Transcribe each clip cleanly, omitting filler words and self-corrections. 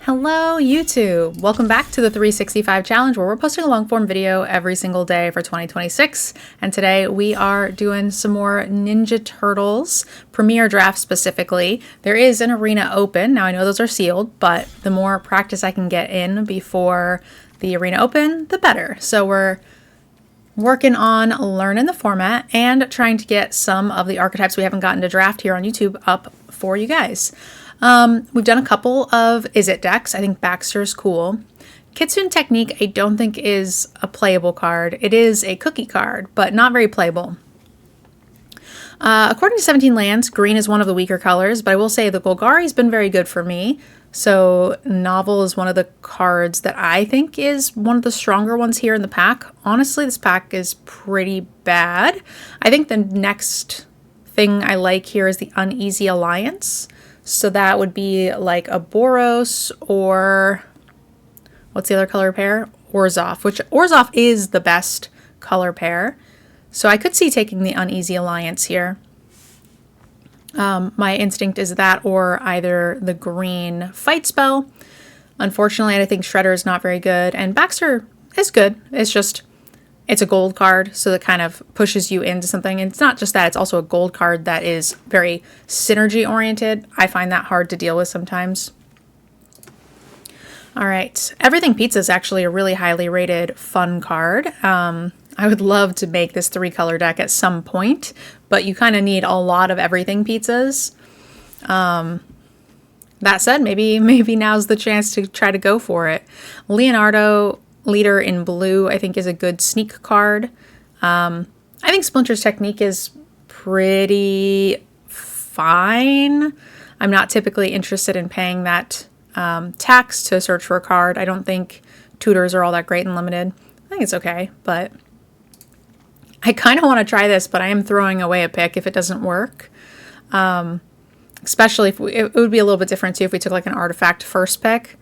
Hello YouTube! Welcome back to the 365 challenge where we're posting a long form video every single day for 2026, and today we are doing some more Ninja Turtles Premier Draft specifically. There is an arena open. Now I know those are sealed, but the more practice I can get in before the arena open, the better. So we're working on learning the format and trying to get some of the archetypes we haven't gotten to draft here on YouTube up for you guys. We've done a couple of Izzet decks. I think Baxter's cool. Kitsune Technique I don't think is a playable card. It is a cookie card, but not very playable. According to 17 Lands, green is one of the weaker colors, but I will say the Golgari's been very good for me. So Novel is one of the cards that I think is one of the stronger ones here in the pack. Honestly, this pack is pretty bad. I think the next thing I like here is the Uneasy Alliance. So that would be like a Boros or what's the other color pair? Orzhov, which Orzhov is the best color pair. So I could see taking the Uneasy Alliance here. My instinct is that or either the green Fight Spell. Unfortunately, I think Shredder is not very good, and Baxter is good. It's a gold card, so that kind of pushes you into something. And it's not just that, it's also a gold card that is very synergy oriented. I find that hard to deal with sometimes. All right, Everything Pizza is actually a really highly rated fun card. I would love to make this 3-color deck at some point, but you kind of need a lot of Everything Pizzas. That said, maybe now's the chance to try to go for it. Leonardo, Leader in blue, I think is a good sneak card. I think Splinter's Technique is pretty fine. I'm not typically interested in paying that tax to search for a card. I don't think tutors are all that great in limited. I think it's okay, but I kind of want to try this, but I am throwing away a pick if it doesn't work. Especially if it would be a little bit different too if we took like an artifact first pick.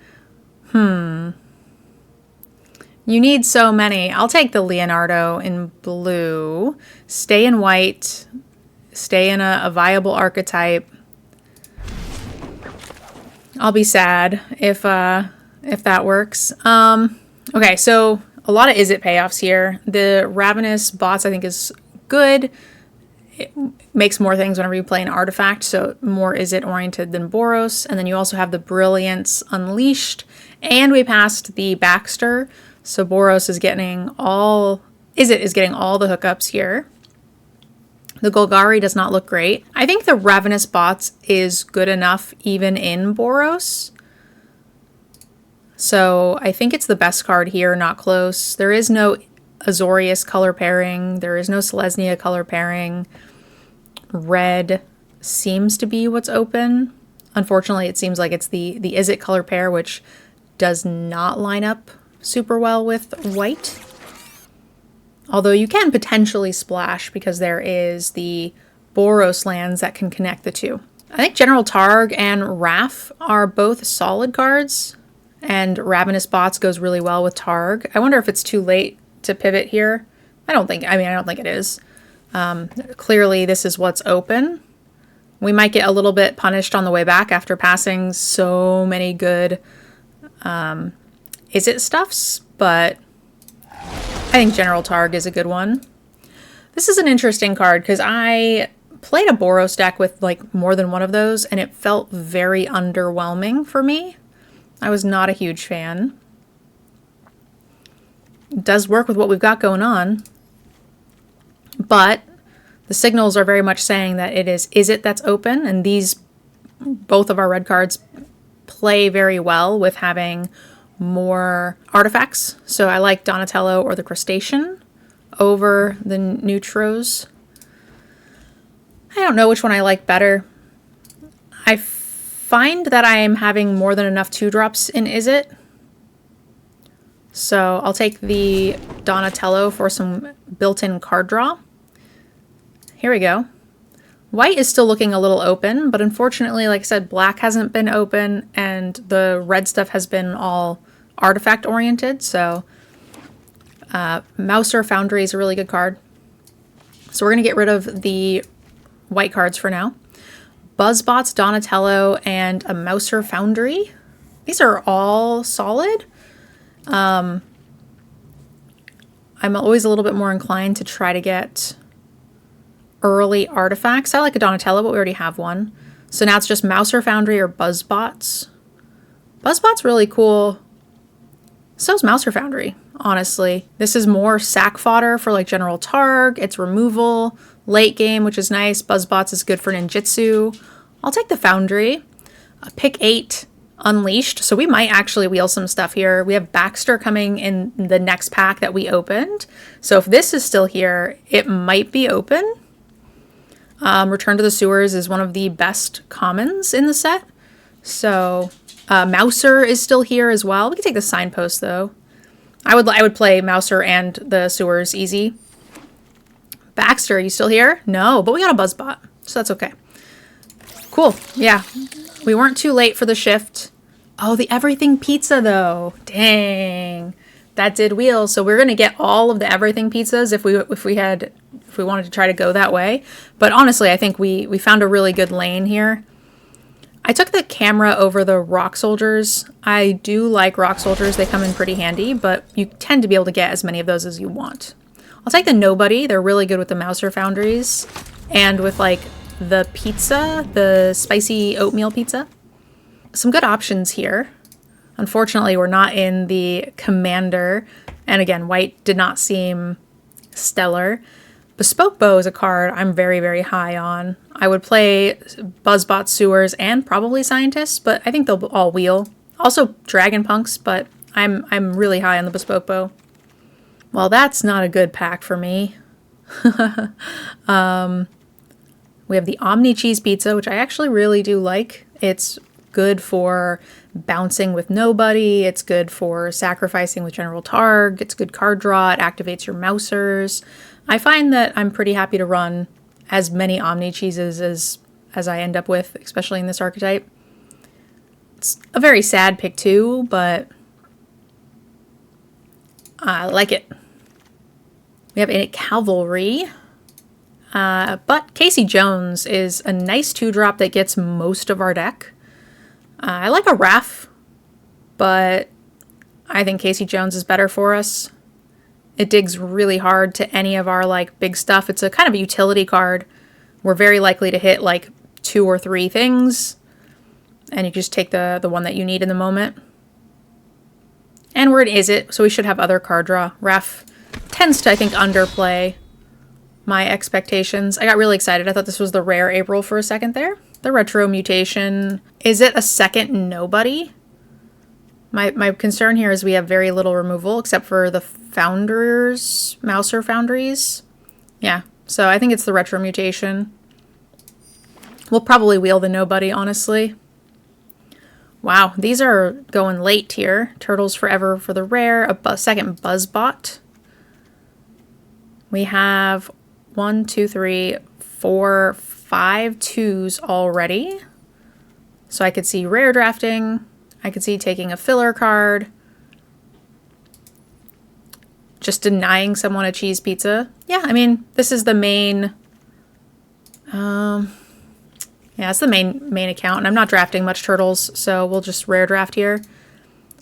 You need so many. I'll take the Leonardo in blue. Stay in white. Stay in a viable archetype. I'll be sad if that works. Okay, so a lot of Izzet payoffs here. The Ravenous Bots I think is good. It makes more things whenever you play an artifact, so more Izzet oriented than Boros. And then you also have the Brilliance Unleashed. And we passed the Baxter. So Boros is getting Izzet is getting all the hookups here. The Golgari does not look great. I think the Ravenous Bots is good enough even in Boros. So I think it's the best card here, not close. There is no Azorius color pairing. There is no Selesnya color pairing. Red seems to be what's open. Unfortunately, it seems like it's the Izzet color pair, which does not line up super well with white. Although you can potentially splash because there is the Boros lands that can connect the two. I think General Targ and Raph are both solid cards, and Ravenous Bots goes really well with Targ. I wonder if it's too late to pivot here. I don't think it is. Clearly this is what's open. We might get a little bit punished on the way back after passing so many good Izzet stuffs, but I think General Targ is a good one. This is an interesting card because I played a Boros deck with like more than one of those, and it felt very underwhelming for me. I was not a huge fan. It does work with what we've got going on, but the signals are very much saying that it is Izzet that's open, and both of our red cards play very well with having more artifacts. So I like Donatello or the Crustacean over the Neutros. I don't know which one I like better. I find that I am having more than enough 2-drops in Izzet. So I'll take the Donatello for some built-in card draw. Here we go. White is still looking a little open, but unfortunately, like I said, black hasn't been open, and the red stuff has been all artifact oriented. So Mouser Foundry is a really good card. So we're going to get rid of the white cards for now. Buzzbots, Donatello, and a Mouser Foundry. These are all solid. I'm always a little bit more inclined to try to get early artifacts. I like a Donatello, but we already have one. So now it's just Mouser Foundry or Buzzbots. Buzzbot's really cool. So's Mouser Foundry, honestly. This is more sack fodder for like general targ. It's removal, late game, which is nice. Buzzbots is good for ninjutsu. I'll take the Foundry. Pick 8, Unleashed. So we might actually wheel some stuff here. We have Baxter coming in the next pack that we opened. So if this is still here, it might be open. Return to the Sewers is one of the best commons in the set. So Mouser is still here as well. We can take the Signpost though. I would play Mouser and the Sewers easy. Baxter, are you still here? No, but we got a Buzzbot, so that's okay. Cool. Yeah, we weren't too late for the shift. Oh, the Everything Pizza though. Dang, that did wheel. So we're gonna get all of the Everything Pizzas if we wanted to try to go that way. But honestly, I think we found a really good lane here. I took the camera over the Rock Soldiers. I do like Rock Soldiers. They come in pretty handy, but you tend to be able to get as many of those as you want. I'll take the Nobody. They're really good with the Mouser Foundries and with like the pizza, the spicy oatmeal pizza. Some good options here. Unfortunately, we're not in the Commander. And again, white did not seem stellar. Bespoke Bow is a card I'm very, very high on. I would play Buzzbot, Sewers, and probably Scientists, but I think they'll all wheel. Also Dragon Punks, but I'm really high on the Bespoke Bow. Well, that's not a good pack for me. We have the Omni Cheese Pizza, which I actually really do like. It's good for bouncing with Nobody. It's good for sacrificing with General Targ. It's good card draw. It activates your Mousers. I find that I'm pretty happy to run as many Omni Cheeses as I end up with, especially in this archetype. It's a very sad pick too, but I like it. We have a Cavalry. But Casey Jones is a nice 2-drop that gets most of our deck. I like a Raph, but I think Casey Jones is better for us. It digs really hard to any of our like big stuff. It's a kind of a utility card. We're very likely to hit like 2 or 3 things, and you just take the one that you need in the moment. And we're in Izzet, so we should have other card draw. Raph tends to, I think, underplay my expectations. I got really excited. I thought this was the rare April for a second there. The Retro Mutation. Is it a second Nobody? My concern here is we have very little removal except for the Founders, Mouser Foundries. Yeah, so I think it's the Retro Mutation. We'll probably wheel the Nobody, honestly. Wow, these are going late here. Turtles Forever for the rare. A second Buzzbot. We have 1, 2, 3, 4, 5 2s already. So I could see rare drafting. I could see taking a filler card. Just denying someone a cheese pizza. Yeah, I mean, this is the main... yeah, it's the main account. And I'm not drafting much turtles, so we'll just rare draft here.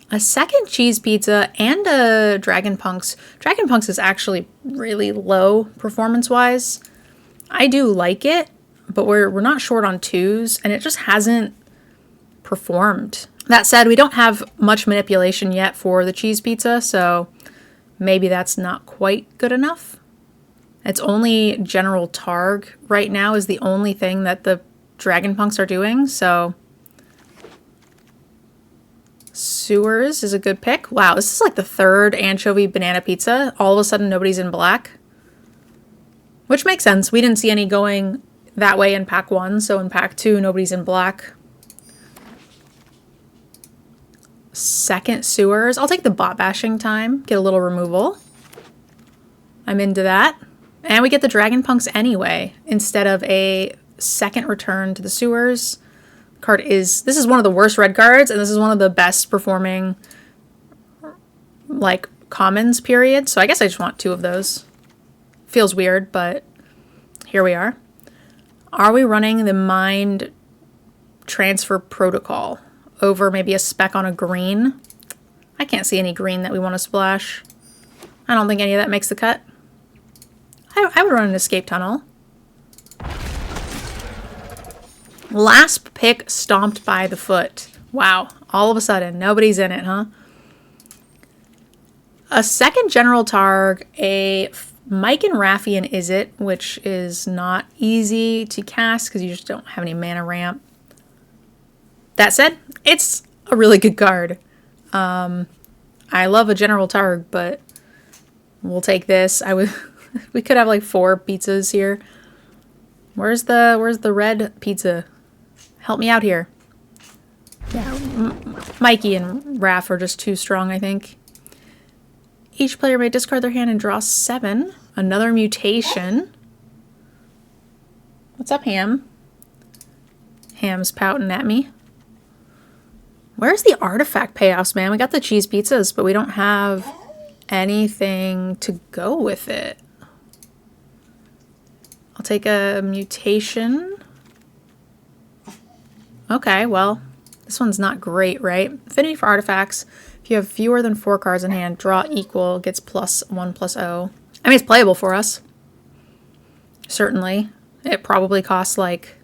A second cheese pizza and a Dragon Punks. Dragon Punks is actually really low performance-wise. I do like it, but we're not short on 2s, and it just hasn't performed. That said, we don't have much manipulation yet for the cheese pizza, so maybe that's not quite good enough. It's only General Targ right now is the only thing that the Dragon Punks are doing, so... Sewers is a good pick. Wow, this is like the 3rd anchovy banana pizza. All of a sudden, nobody's in black. Which makes sense. We didn't see any going that way in pack 1, so in pack 2, nobody's in black. Second Sewers. I'll take the bot bashing time. Get a little removal. I'm into that. And we get the Dragon Punks anyway, instead of a second return to the Sewers. This is one of the worst red cards, and this is one of the best performing, like, commons, period. So I guess I just want 2 of those. Feels weird, but here we are. Are we running the Mind Transfer Protocol? over maybe a speck on a green. I can't see any green that we want to splash. I don't think any of that makes the cut. I would run an escape tunnel. Last pick stomped by the foot. Wow. All of a sudden, nobody's in it, huh? A second General Targ, a Mike and Raffi and Izzet, which is not easy to cast because you just don't have any mana ramp. That said, it's a really good card. I love a General Targ, but we'll take this. We could have like 4 pizzas here. Where's the red pizza? Help me out here. Yeah, Mikey and Raph are just too strong, I think. Each player may discard their hand and draw 7. Another mutation. What's up, Ham? Ham's pouting at me. Where's the artifact payoffs, man? We got the cheese pizzas, but we don't have anything to go with it. I'll take a mutation. Okay, well, this one's not great, right? Affinity for artifacts. If you have fewer than 4 cards in hand, draw equal, gets +1/+0. I mean, it's playable for us. Certainly. It probably costs like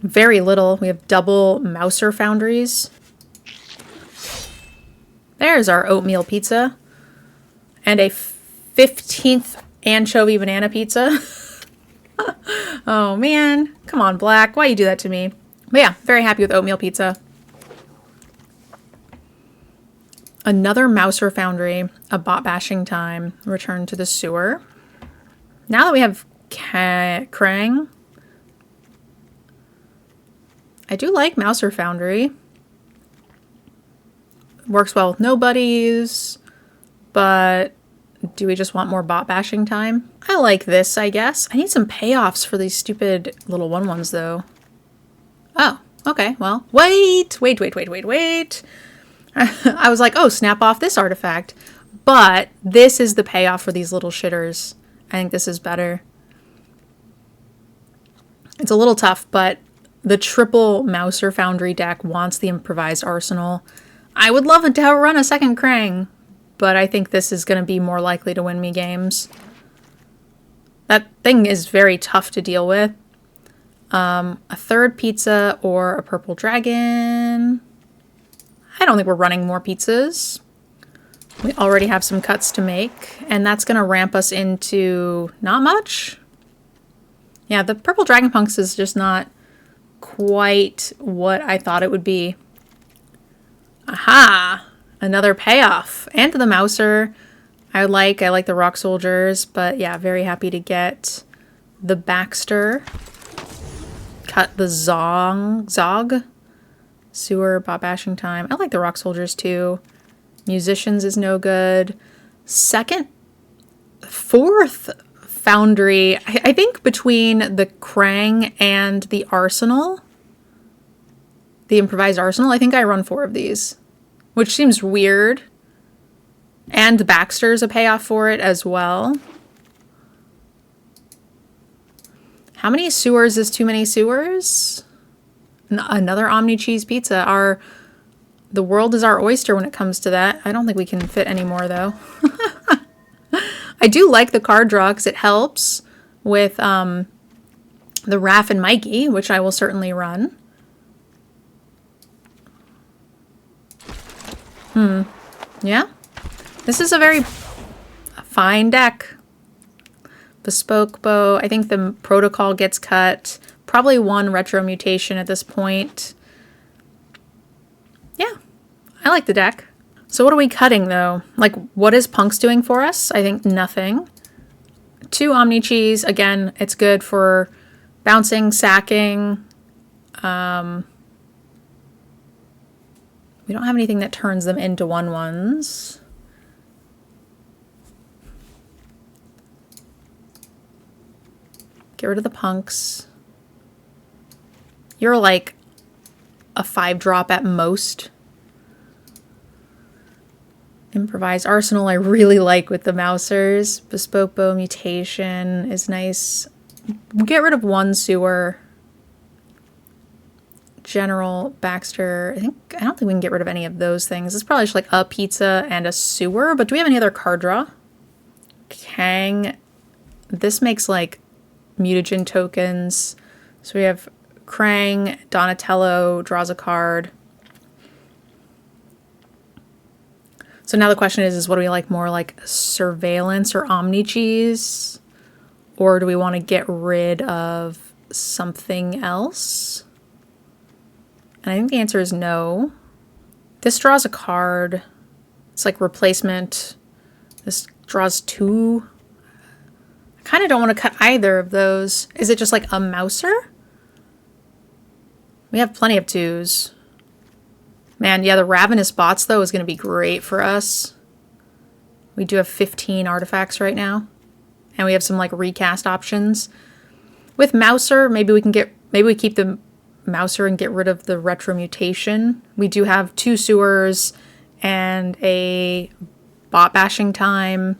very little. We have double Mouser Foundries. There's our oatmeal pizza. And a 15th anchovy banana pizza. Oh man. Come on, Black. Why you do that to me? But yeah, very happy with oatmeal pizza. Another Mouser Foundry, a bot bashing time, return to the sewer. Now that we have Krang, I do like Mouser Foundry. Works well with nobodies, but do we just want more bot bashing time? I like this, I guess. I need some payoffs for these stupid little 1/1s though. Oh, okay, well, wait. I was like, oh, snap off this artifact. But this is the payoff for these little shitters. I think this is better. It's a little tough, but the triple Mouser Foundry deck wants the improvised arsenal. I would love to run a second Krang, but I think this is going to be more likely to win me games. That thing is very tough to deal with. A third pizza or a purple dragon. I don't think we're running more pizzas. We already have some cuts to make, and that's going to ramp us into not much. Yeah, the purple dragon punks is just not quite what I thought it would be. Aha! Another payoff. And the Mouser. I like the rock soldiers, but yeah, very happy to get the Baxter. Cut the Zog. Sewer, bot bashing time. I like the rock soldiers too. Musicians is no good. Fourth Foundry. I think between the Krang and the Arsenal, the improvised Arsenal, I think I run 4 of these, which seems weird. And the Baxter's a payoff for it as well. How many sewers is too many sewers? Another Omni Cheese Pizza. The world is our oyster when it comes to that. I don't think we can fit any more though. I do like the card draw because it helps with the Raph and Mikey, which I will certainly run. Yeah. This is a very fine deck. Bespoke Bow. I think the protocol gets cut. Probably 1 retro mutation at this point. Yeah, I like the deck. So what are we cutting though? Like, what is Punks doing for us? I think nothing. 2 Omni Cheese. Again, it's good for bouncing, sacking. We don't have anything that turns them into 1/1s. Get rid of the Punks. You're like a 5-drop at most. Improvised Arsenal I really like with the Mousers. Bespoke Bow mutation is nice. We'll get rid of 1 sewer. General, Baxter. I don't think we can get rid of any of those things. It's probably just like a pizza and a sewer, but do we have any other card draw? Krang. This makes like mutagen tokens. So we have Krang, Donatello draws a card. So now the question is what do we like more, like surveillance or omni cheese? Or do we want to get rid of something else? And I think the answer is no. This draws a card. It's like replacement. This draws 2. I kind of don't want to cut either of those. Is it just like a mouser? We have plenty of 2s. Man, yeah, the Ravenous Bots, though, is going to be great for us. We do have 15 artifacts right now. And we have some, like, recast options. With Mouser, maybe we keep the Mouser and get rid of the Retro Mutation. We do have 2 sewers and a bot bashing time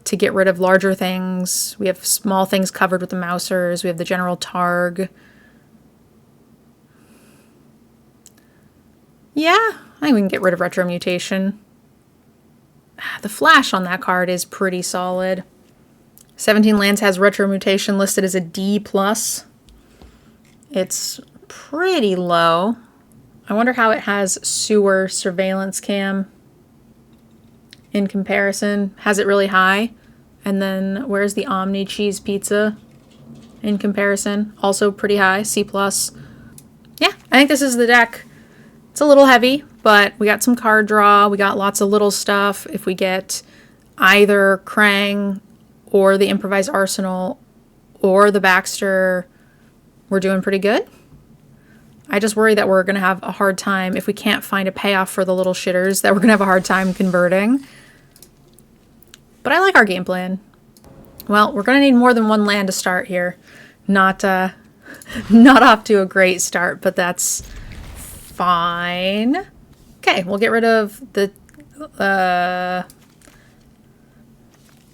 to get rid of larger things. We have small things covered with the Mousers. We have the General Targ. Yeah, I think we can get rid of Retro Mutation. The flash on that card is pretty solid. 17 lands has Retro Mutation listed as a D+. It's pretty low. I wonder how it has Sewer Surveillance Cam in comparison. Has it really high? And then where's the Omni Cheese Pizza in comparison? Also pretty high, C+. Yeah, I think this is the deck. It's a little heavy, but we got some card draw. We got lots of little stuff. If we get either Krang or the Improvised Arsenal or the Baxter, we're doing pretty good. I just worry that we're going to have a hard time, if we can't find a payoff for the little shitters, that we're going to have a hard time converting. But I like our game plan. Well, we're going to need more than 1 land to start here. Not off to a great start, but that's fine. Okay, we'll get rid of the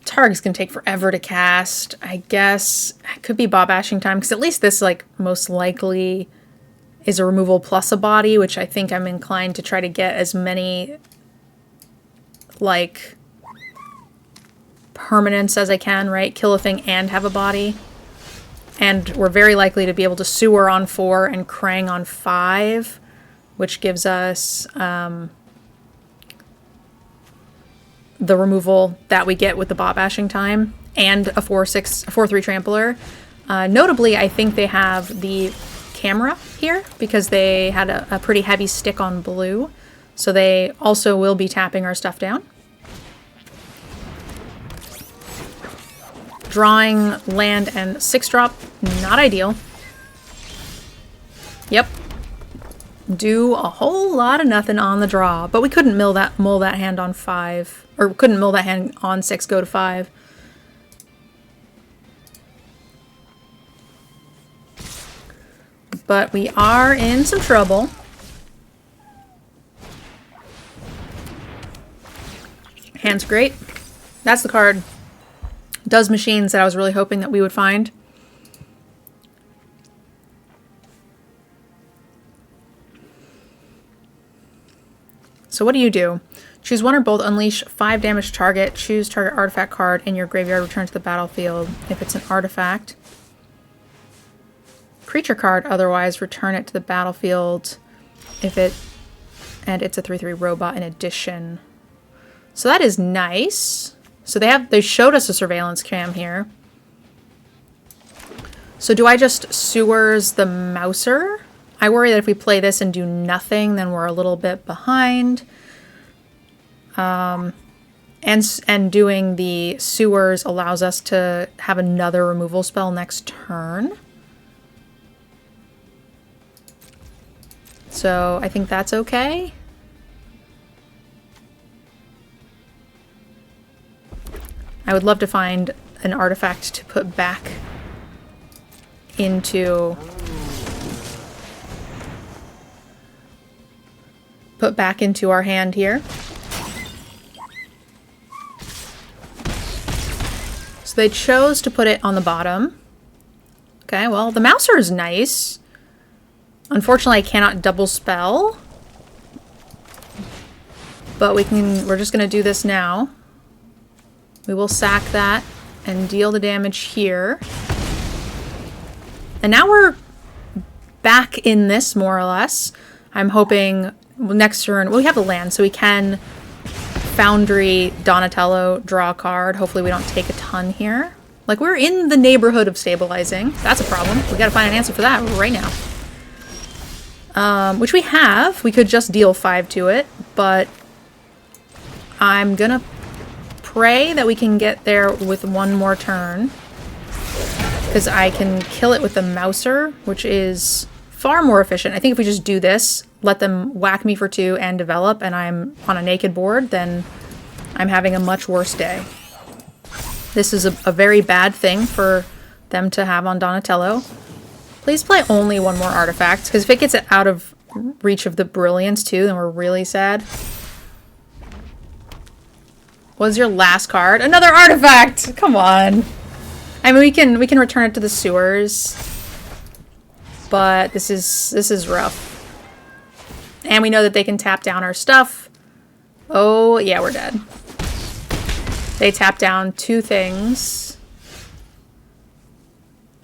Targ's gonna take forever to cast. I guess it could be Bob Bashing time, because at least this, like, most likely is a removal plus a body, which I think I'm inclined to try to get as many, like, permanents as I can, right? Kill a thing and have a body. And we're very likely to be able to Sewer on 4 and Krang on 5. Which gives us the removal that we get with the bot bashing time and a 4/3 trampler. Notably, I think they have the camera here because they had a pretty heavy stick on blue. So they also will be tapping our stuff down. Drawing land and 6-drop, not ideal. Yep. Do a whole lot of nothing on the draw, but we couldn't mull that hand on 5, or couldn't mull that hand on 6, go to 5. But we are in some trouble. Hand's great. That's the card. Does machines that I was really hoping that we would find. So what do? Choose 1 or both, unleash 5 damage target, choose target artifact card in your graveyard, return to the battlefield if it's an artifact. Creature card, otherwise return it to the battlefield if it's a 3/3 robot in addition. So that is nice. So they showed us a surveillance cam here. So do I just Sewers the Mouser? I worry that if we play this and do nothing, then we're a little bit behind. And doing the Sewers allows us to have another removal spell next turn. So I think that's okay. I would love to find an artifact to put back into our hand here. So they chose to put it on the bottom. Okay, well, the Mouser is nice. Unfortunately, I cannot double spell. But we're just going to do this now. We will sack that and deal the damage here. And now we're back in this, more or less. I'm hoping next turn... Well, we have the land, so we can Foundry, Donatello, draw a card. Hopefully we don't take a ton here. Like, we're in the neighborhood of stabilizing. That's a problem. We gotta find an answer for that right now. Which we have. We could just deal 5 to it, but I'm gonna pray that we can get there with one more turn. Because I can kill it with the Mouser, which is far more efficient. I think if we just do this, let them whack me for 2 and develop, and I'm on a naked board, then I'm having a much worse day. This is a very bad thing for them to have on Donatello. Please play only one more artifact, because if it gets it out of reach of the brilliance too, then we're really sad. What's your last card? Another artifact! Come on! I mean, we can return it to the sewers, but this is rough. And we know that they can tap down our stuff. Oh, yeah, we're dead. They tap down 2 things.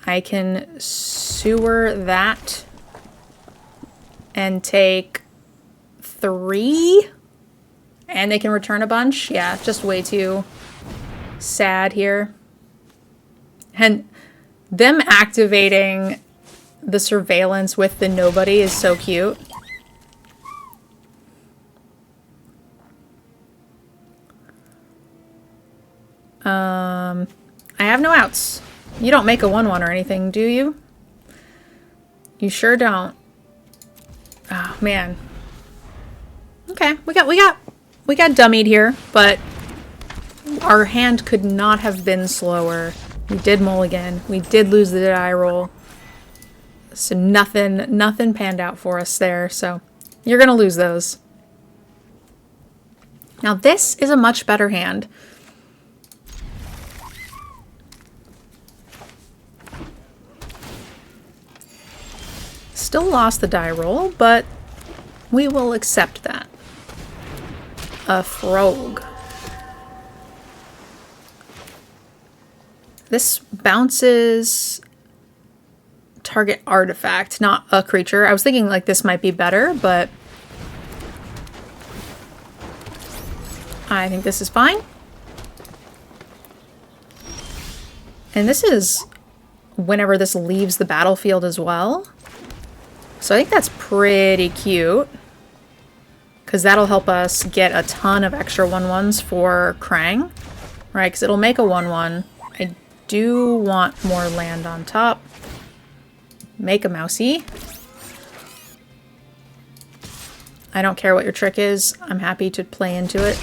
I can sewer that and take 3. And they can return a bunch. Yeah, just way too sad here. And them activating the surveillance with the nobody is so cute. I have no outs. You don't make a 1/1 or anything, do you? You sure don't. Oh, man. Okay, we got dummied here, but our hand could not have been slower. We did mulligan. We did lose the die roll. So nothing panned out for us there, so you're gonna lose those. Now this is a much better hand. Still lost the die roll, but we will accept that. A frog. This bounces target artifact, not a creature. I was thinking like this might be better, but I think this is fine. And this is whenever this leaves the battlefield as well. So I think that's pretty cute. Because that'll help us get a ton of extra 1/1s for Krang. Right, because it'll make a 1/1. I do want more land on top. Make a mousy. I don't care what your trick is. I'm happy to play into it.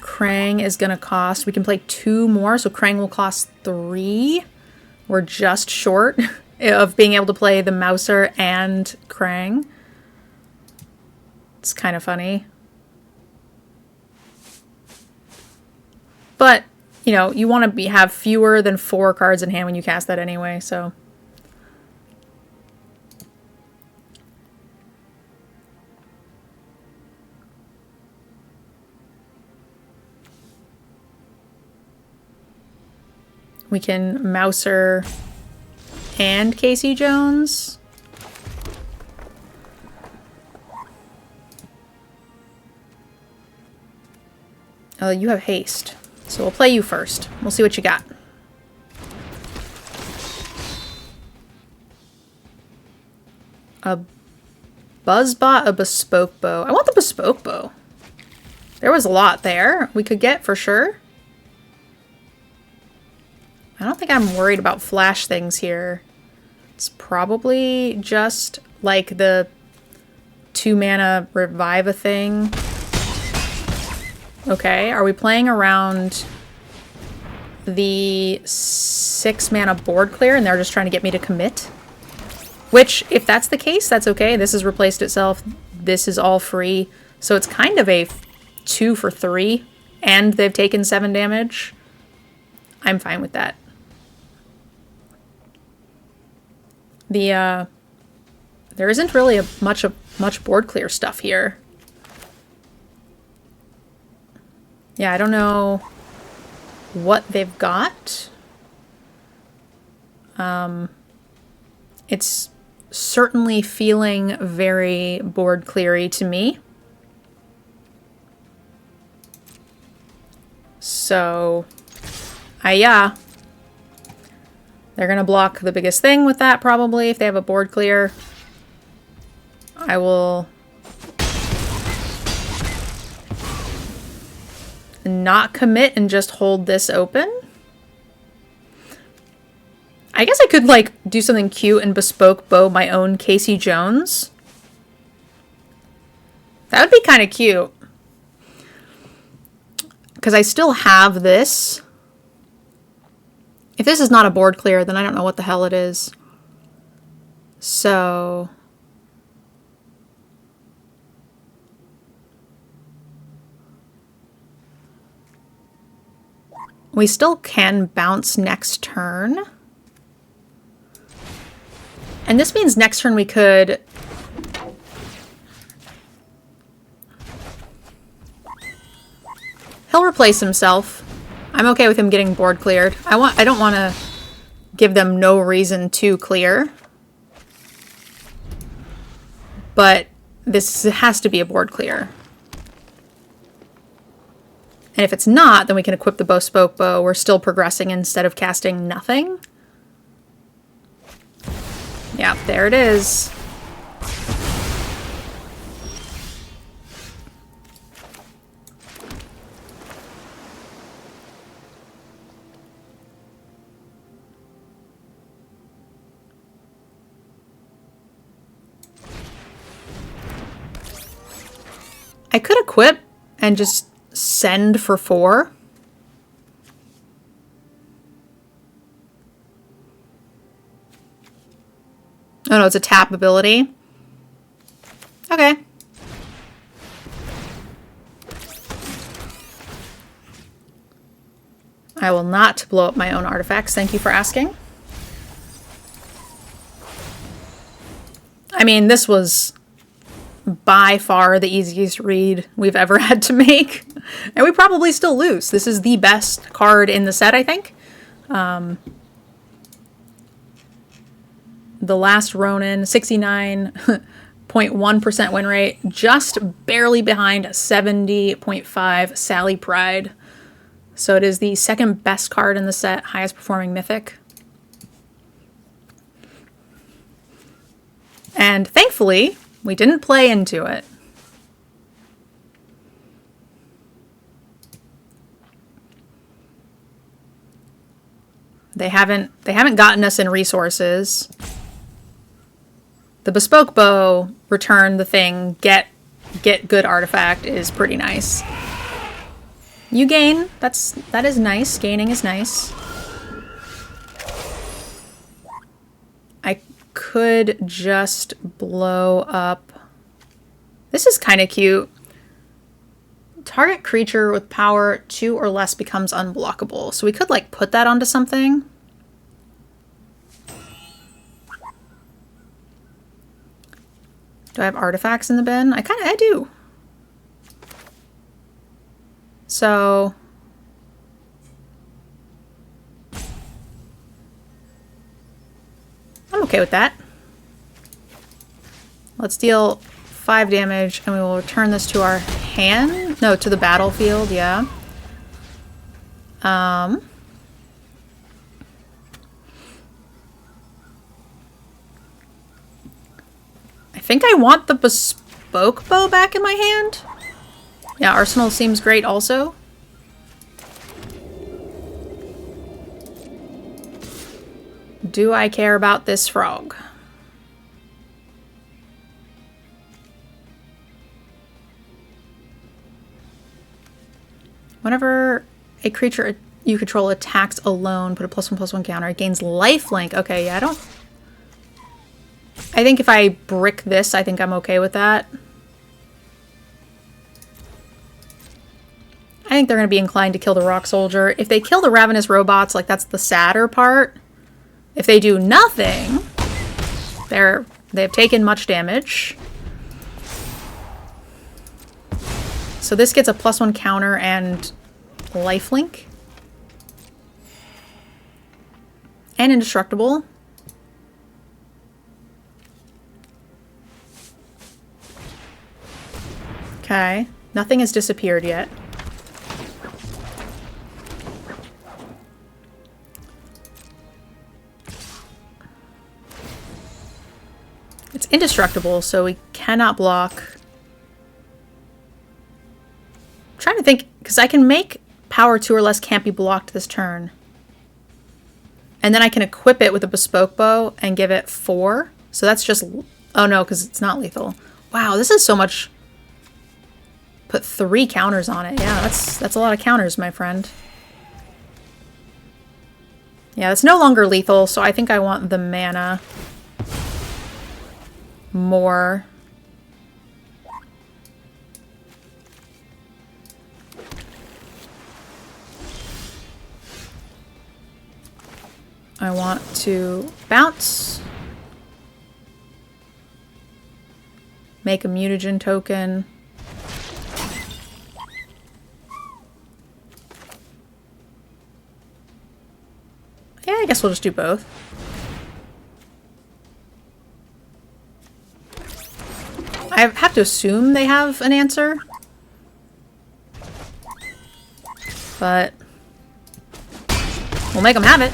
Krang is going to cost... We can play 2 more, so Krang will cost 3. We're just short of being able to play the Mouser and Krang. It's kind of funny. But, you know, you want to have fewer than 4 cards in hand when you cast that anyway, so... We can Mouser and Casey Jones. Oh, you have haste. So we'll play you first. We'll see what you got. A Buzzbot, a Bespoke Bow. I want the Bespoke Bow. There was a lot there we could get for sure. I don't think I'm worried about flash things here. It's probably just like the 2-mana revive a thing. Okay, are we playing around the 6-mana board clear and they're just trying to get me to commit? Which, if that's the case, that's okay. This has replaced itself. This is all free. So it's kind of a 2 for 3 and they've taken 7 damage, I'm fine with that. There isn't really much board clear stuff here. Yeah, I don't know what they've got. It's certainly feeling very board cleary to me. So, yeah. They're gonna block the biggest thing with that probably if they have a board clear. I will not commit and just hold this open. I guess I could, like, do something cute and bespoke bow my own Casey Jones. That would be kind of cute. Because I still have this. If this is not a board clear, then I don't know what the hell it is. So... we still can bounce next turn. And this means next turn we could... he'll replace himself. I'm okay with him getting board cleared. I don't want to give them no reason to clear. But this has to be a board clear. And if it's not, then we can equip the bespoke bow. We're still progressing instead of casting nothing. Yeah, there it is. I could equip and just send for 4. Oh no, it's a tap ability. Okay. I will not blow up my own artifacts. Thank you for asking. I mean, this was by far the easiest read we've ever had to make. And we probably still lose. This is the best card in the set, I think. The Last Ronin, 69.1% win rate, just barely behind 70.5 Sally Pride. So it is the second best card in the set, highest performing mythic. And thankfully, we didn't play into it. They haven't gotten us in resources. The bespoke bow, return the thing, get good artifact is pretty nice. You gain. That is nice. Gaining is nice. I could just blow up. This is kind of cute. Target creature with power 2 or less becomes unblockable. So we could, like, put that onto something. Do I have artifacts in the bin? I do. So I'm okay with that. Let's deal 5 damage and we will return this to our hand. No, to the battlefield, yeah. I think I want the bespoke bow back in my hand. Yeah, Arsenal seems great also. Do I care about this frog? Whenever a creature you control attacks alone, put a +1/+1 counter. It gains lifelink. Okay, yeah, I think if I brick this, I think I'm okay with that. I think they're going to be inclined to kill the Rock Soldier. If they kill the Ravenous Robots, like, that's the sadder part. If they do nothing, they've taken much damage. So this gets a +1 counter and lifelink. And indestructible. Okay. Nothing has disappeared yet. It's indestructible, so we cannot block. I'm trying to think, because I can make power 2 or less can't be blocked this turn. And then I can equip it with a bespoke bow and give it 4. So that's just... Oh no, because it's not lethal. Wow, this is so much... Put 3 counters on it. Yeah, that's a lot of counters, my friend. Yeah, it's no longer lethal, so I think I want the mana more. I want to bounce. Make a mutagen token. Yeah, I guess we'll just do both. I have to assume they have an answer. But we'll make them have it.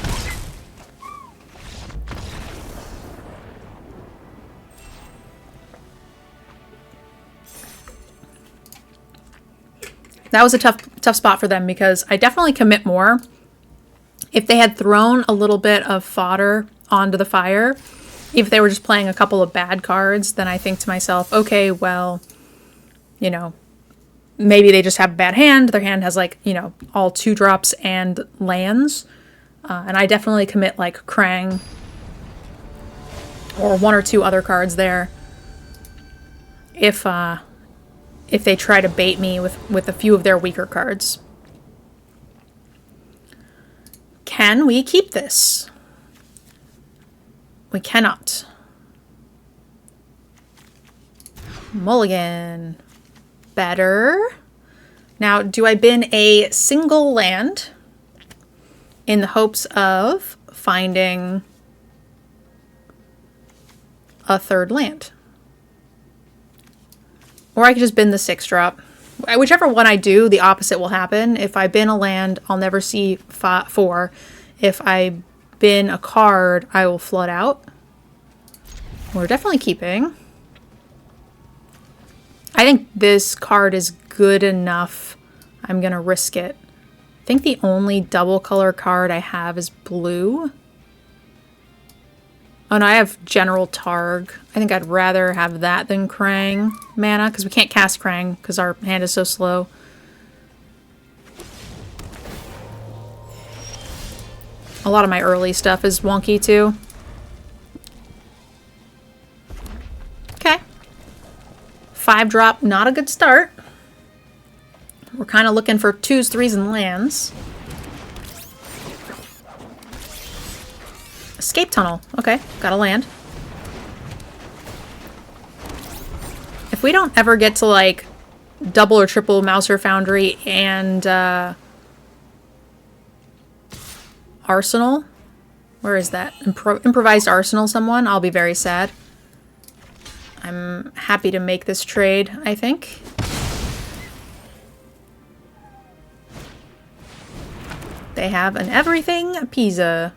That was a tough spot for them because I definitely commit more. If they had thrown a little bit of fodder onto the fire, if they were just playing a couple of bad cards, then I think to myself, okay, well, you know, maybe they just have a bad hand. Their hand has, like, you know, all 2-drops and lands. And I definitely commit, like, Krang or 1 or 2 other cards there. If they try to bait me with a few of their weaker cards. Can we keep this? We cannot. Mulligan. Better. Now, do I bin a single land in the hopes of finding a 3rd land? Or I could just bin the 6-drop. Whichever one I do, the opposite will happen. If I bin a land, I'll never see 4. If I bin a card, I will flood out. We're definitely keeping. I think this card is good enough. I'm going to risk it. I think the only double color card I have is blue. Oh no, I have General Targ. I think I'd rather have that than Krang mana, because we can't cast Krang because our hand is so slow. A lot of my early stuff is wonky too. Okay. 5-drop, not a good start. We're kind of looking for 2s, 3s, and lands. Escape Tunnel. Okay, got a land. If we don't ever get to, like, double or triple Mouser Foundry and Arsenal, where is that? Improvised Arsenal someone, I'll be very sad. I'm happy to make this trade, I think. They have an everything Pisa.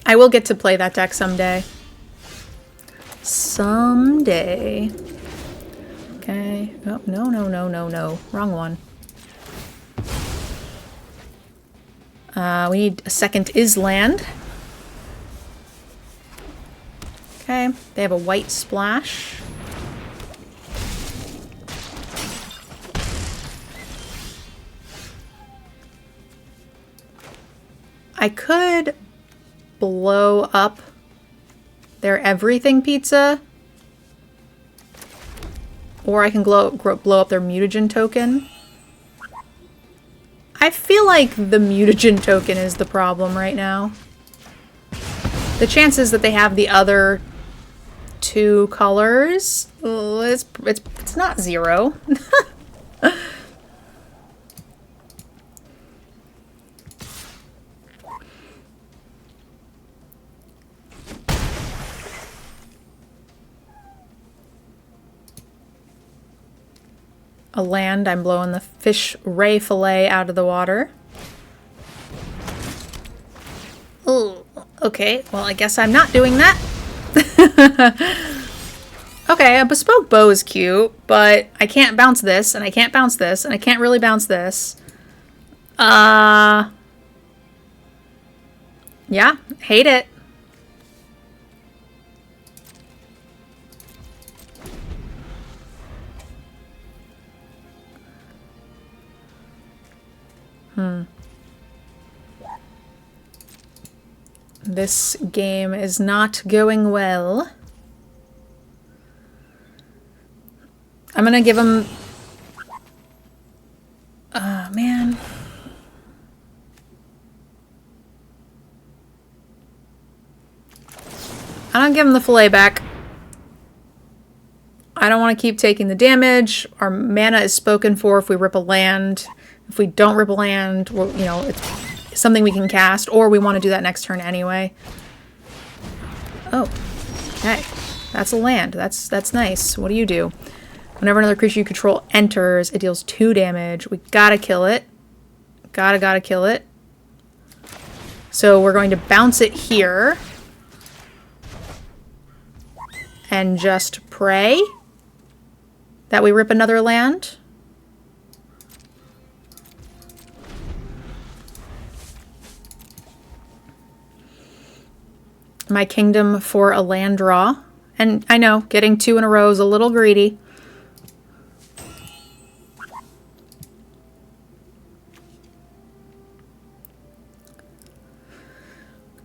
I will get to play that deck someday. Someday. Okay. Oh, no. Wrong one. We need a second Island. Okay. They have a white splash. I could blow up their everything pizza, Or I can blow up their mutagen token. I feel like the mutagen token is the problem right now. The chances that they have the other 2 colors, it's not 0. A land, I'm blowing the fish ray fillet out of the water. Oh, okay, well I guess I'm not doing that. Okay, a bespoke bow is cute, but I can't bounce this, and I can't bounce this, and I can't really bounce this. Yeah, hate it. This game is not going well. I'm gonna give him... Oh, man. I don't give him the fillet back. I don't want to keep taking the damage. Our mana is spoken for if we rip a land. If we don't rip a land, well, you know, it's something we can cast, or we want to do that next turn anyway. Oh, hey, that's a land. That's nice. What do you do? Whenever another creature you control enters, it deals 2 damage. We gotta kill it. Gotta kill it. So we're going to bounce it here. And just pray that we rip another land. My kingdom for a land draw. And I know, getting 2 in a row is a little greedy.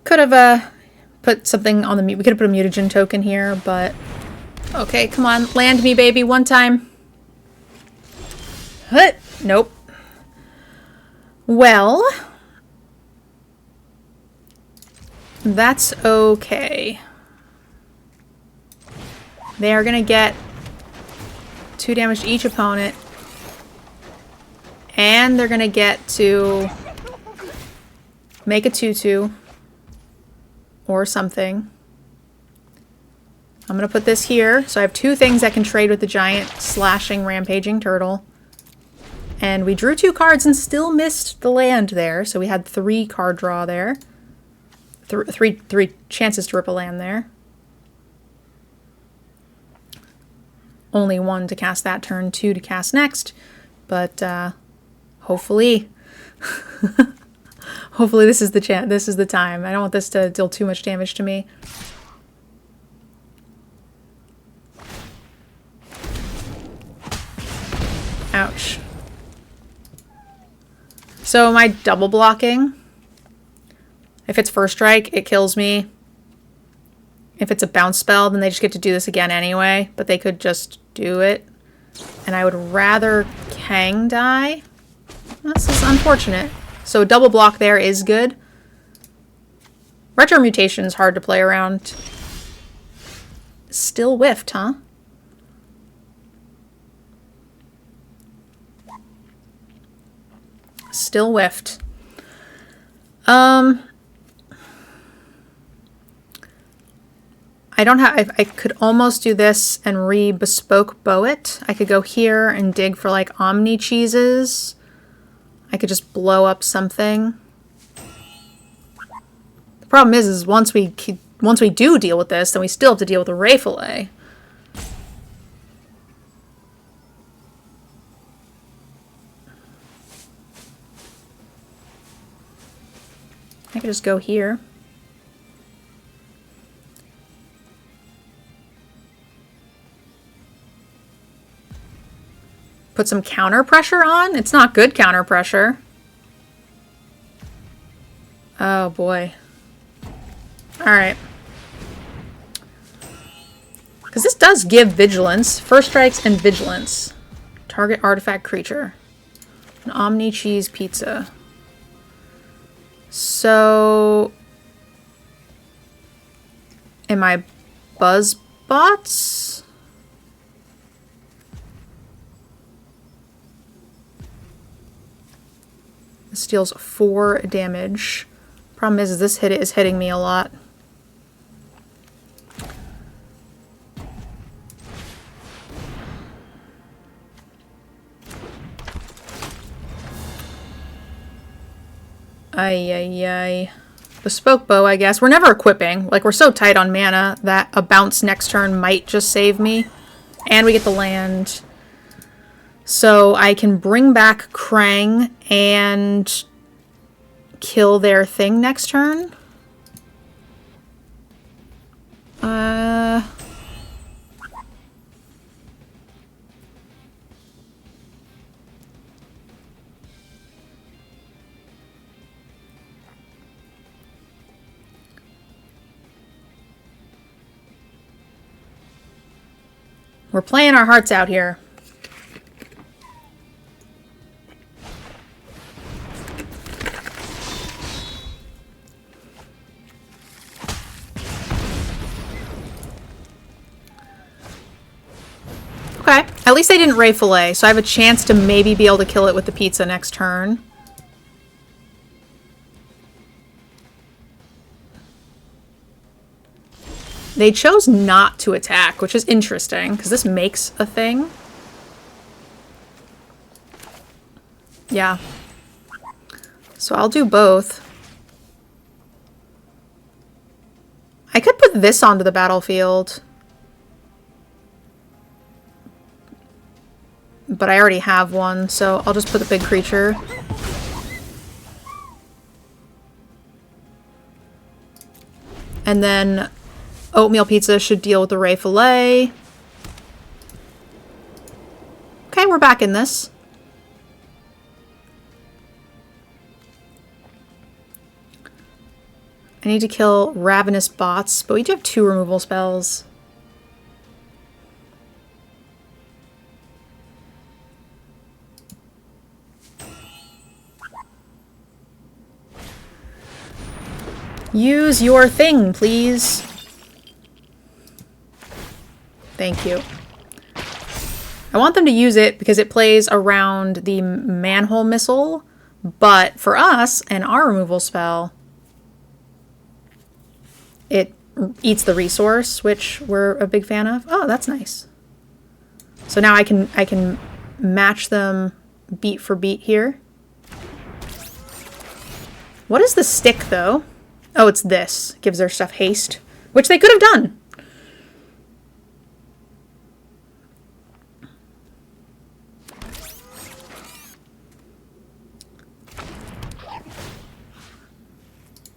Could have put something on the... We could have put a mutagen token here, but... Okay, come on. Land me, baby, one time. Hut. Nope. Well... That's okay. They are gonna get 2 damage to each opponent. And they're gonna get to make a 2/2. Or something. I'm gonna put this here. So I have 2 things that can trade with the giant slashing rampaging turtle. And we drew 2 cards and still missed the land there. So we had 3 card draw there. Three chances to rip a land there. Only 1 to cast that turn, 2 to cast next. But hopefully, hopefully this is the this is the time. I don't want this to deal too much damage to me. Ouch. So am I double blocking? If it's first strike, it kills me. If it's a bounce spell, then they just get to do this again anyway, but they could just do it. And I would rather Krang die. This is unfortunate. So double block there is good. Retro mutation is hard to play around. Still whiffed, huh? Still whiffed. I don't have... I could almost do this and re-bespoke bow it. I could go here and dig for like Omni cheeses. I could just blow up something. The problem is once we do deal with this, then we still have to deal with the ray fillet. I could just go here. Put some counter pressure on? It's not good counter pressure. Oh boy. Alright. Because this does give vigilance. First strikes and vigilance. Target artifact creature. An Omni cheese pizza. So... am I buzz bots? This deals 4 damage. Problem is this hit is hitting me a lot. Ay, ay, ay. Bespoke bow, I guess. We're never equipping. Like, we're so tight on mana that a bounce next turn might just save me. And we get the land. So I can bring back Krang and kill their thing next turn. We're playing our hearts out here. Okay, at least they didn't Ray Fillet, so I have a chance to maybe be able to kill it with the pizza next turn. They chose not to attack, which is interesting, because this makes a thing. Yeah. So I'll do both. I could put this onto the battlefield. But I already have one, so I'll just put the big creature. And then oatmeal pizza should deal with the Ray Fillet. Okay, we're back in this. I need to kill Ravenous Bots, but we do have 2 removal spells. Use your thing, please. Thank you. I want them to use it because it plays around the manhole missile, but for us and our removal spell, it eats the resource, which we're a big fan of. Oh, that's nice. So now I can match them beat for beat here. What is the stick though? Oh, it's this. Gives their stuff haste, which they could have done.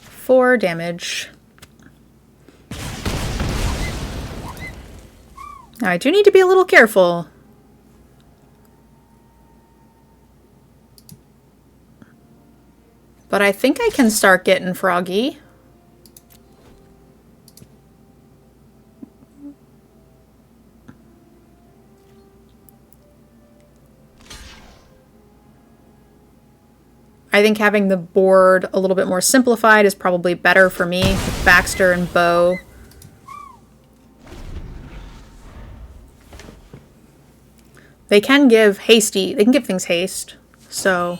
Four damage. Now I do need to be a little careful. But I think I can start getting froggy. I think having the board a little bit more simplified is probably better for me with Baxter and Bo. They can give hasty, they can give things haste, so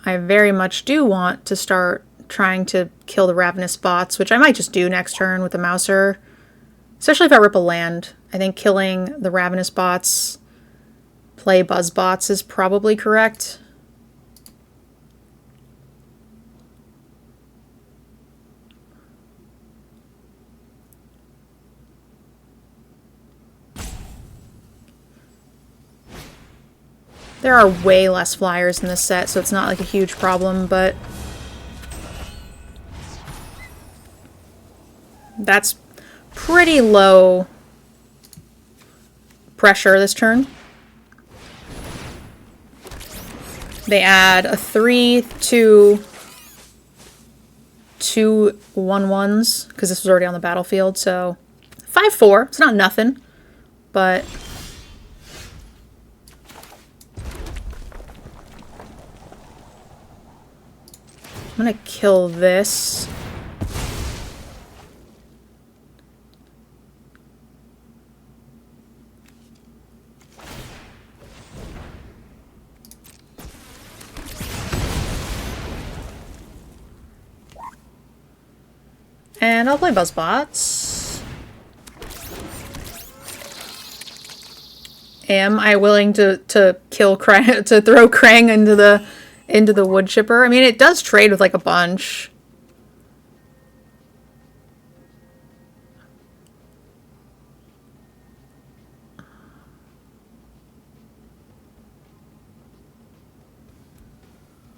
I very much do want to start trying to kill the Ravenous Bots, which I might just do next turn with the Mouser, especially if I rip a land. I think killing the Ravenous Bots, play Buzz Bots is probably correct. There are way less flyers in this set, so it's not like a huge problem, but that's pretty low pressure this turn. They add a 3, 2, 2 1/1s, because this was already on the battlefield, so 5/4. It's not nothing, but I'm gonna kill this. And I'll play Buzzbots. Am I willing to kill Krang, to throw Krang into the wood chipper? I mean, it does trade with like a bunch.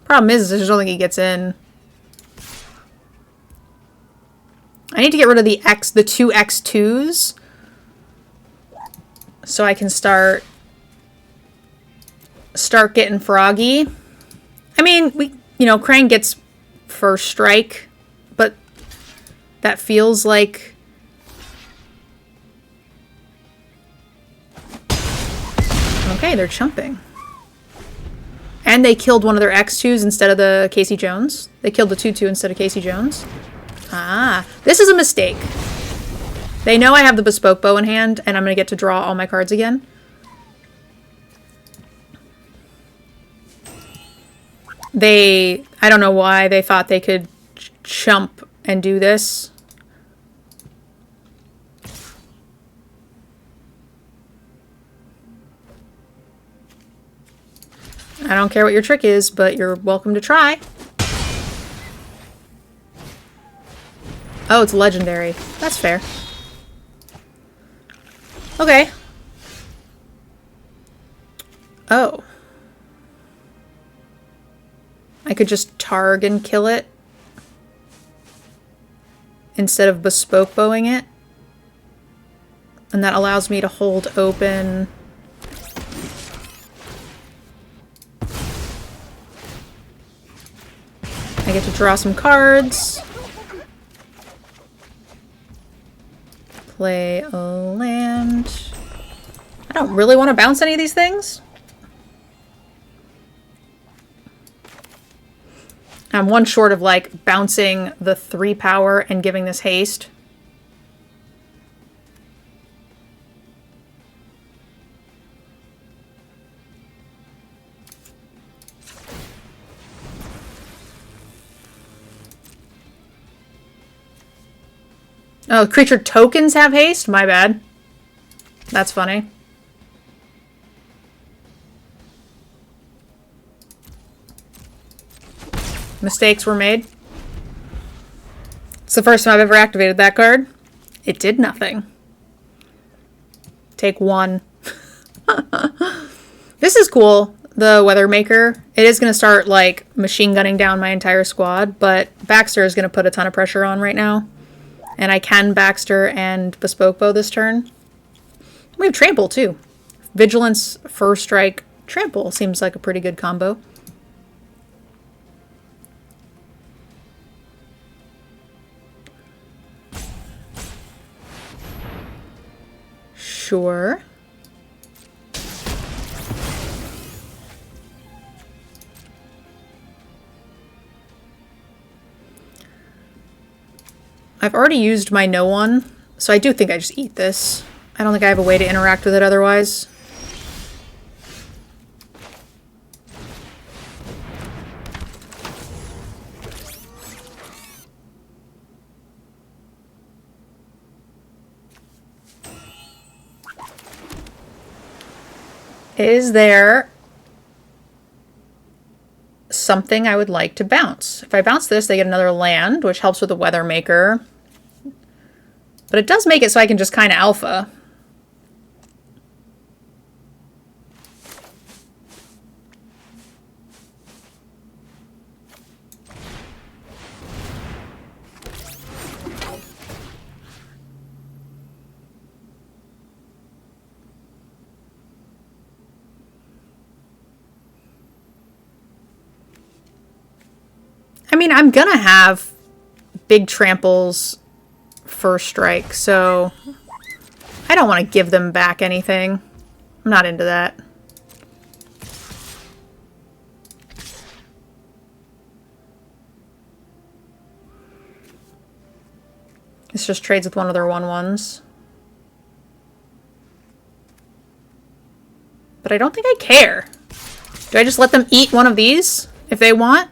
Problem is, I just don't think he gets in. I need to get rid of the two X2s so I can start getting froggy. I mean, Krang gets first strike, but that feels like okay, they're chumping. And they killed one of their X2s instead of the Casey Jones. They killed the 2/2 instead of Casey Jones. Ah, this is a mistake. They know I have the bespoke bow in hand, and I'm going to get to draw all my cards again. I don't know why they thought they could chump and do this. I don't care what your trick is, but you're welcome to try. Oh, it's legendary. That's fair. Okay. Oh. I could just targ and kill it instead of bespoke bowing it. And that allows me to hold open. I get to draw some cards. Play a land. I don't really want to bounce any of these things. I'm one short of like bouncing the 3 power and giving this haste. Oh, creature tokens have haste? My bad. That's funny. Mistakes were made. It's the first time I've ever activated that card. It did nothing. Take 1. This is cool, the Weather Maker. It is going to start, like, machine gunning down my entire squad, but Baxter is going to put a ton of pressure on right now. And I can Baxter and Bespoke Bow this turn. We have Trample, too. Vigilance, First Strike, Trample seems like a pretty good combo. Sure. I've already used my no one, so I do think I just eat this. I don't think I have a way to interact with it otherwise. Is there something I would like to bounce? If I bounce this, they get another land, which helps with the Weather Maker. But it does make it so I can just kind of alpha. I mean, I'm gonna have big tramples first strike, so I don't want to give them back anything. I'm not into that. This just trades with one of their 1/1s. But I don't think I care. Do I just let them eat one of these if they want?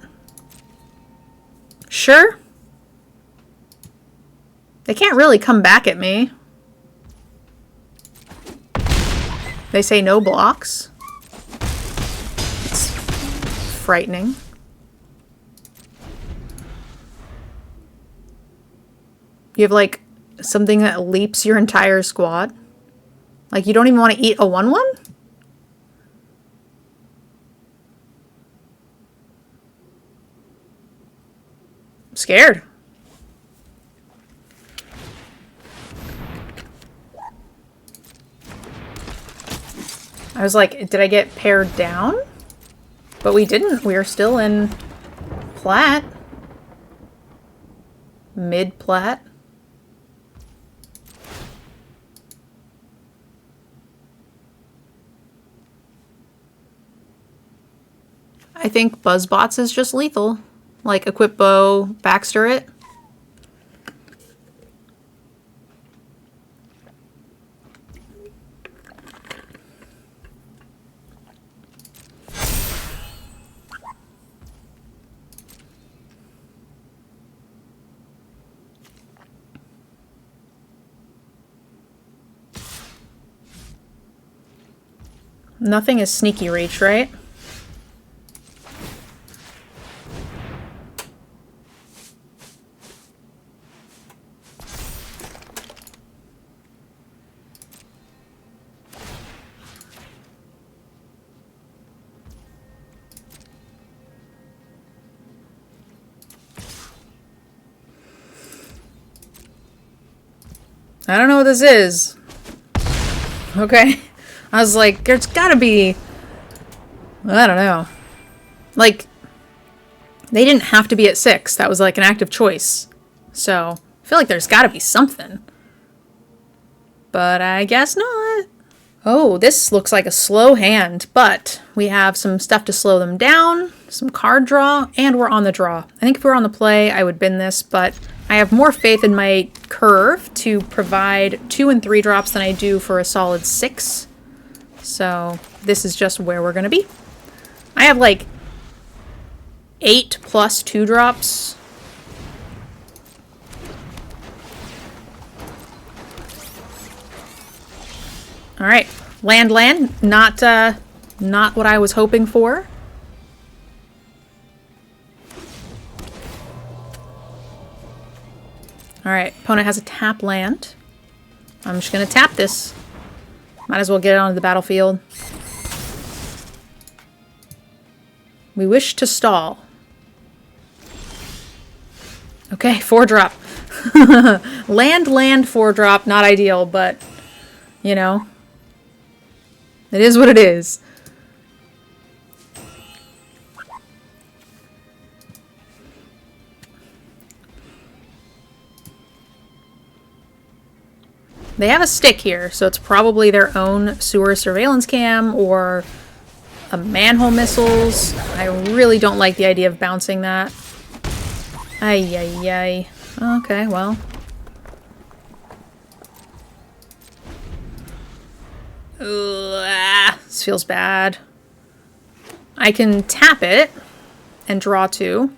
Sure. They can't really come back at me. They say no blocks. It's frightening. You have, like, something that leaps your entire squad. Like, you don't even want to eat a 1/1? I'm scared. I was like, did I get pared down? But we didn't. We are still in plat. Mid-plat. I think Buzzbots is just lethal. Like, equip bow, Baxter it. Nothing is sneaky reach, right? I don't know what this is. Okay. I was like, there's gotta be... I don't know. Like, they didn't have to be at 6. That was like an active choice. So, I feel like there's gotta be something. But I guess not. Oh, this looks like a slow hand, but we have some stuff to slow them down, some card draw, and we're on the draw. I think if we were on the play, I would bin this, but I have more faith in my curve to provide 2 and 3 drops than I do for a solid 6. So this is just where we're going to be. I have like 8 plus 2 drops. All right, land, not what I was hoping for. All right, opponent has a tap land. I'm just gonna tap this. Might as well get it onto the battlefield. We wish to stall. Okay, 4-drop. land, 4-drop, not ideal, but, you know, it is what it is. They have a stick here, so it's probably their own sewer surveillance cam or a manhole missiles. I really don't like the idea of bouncing that. Ay, ay, ay. Okay, well. Ugh, this feels bad. I can tap it and draw 2.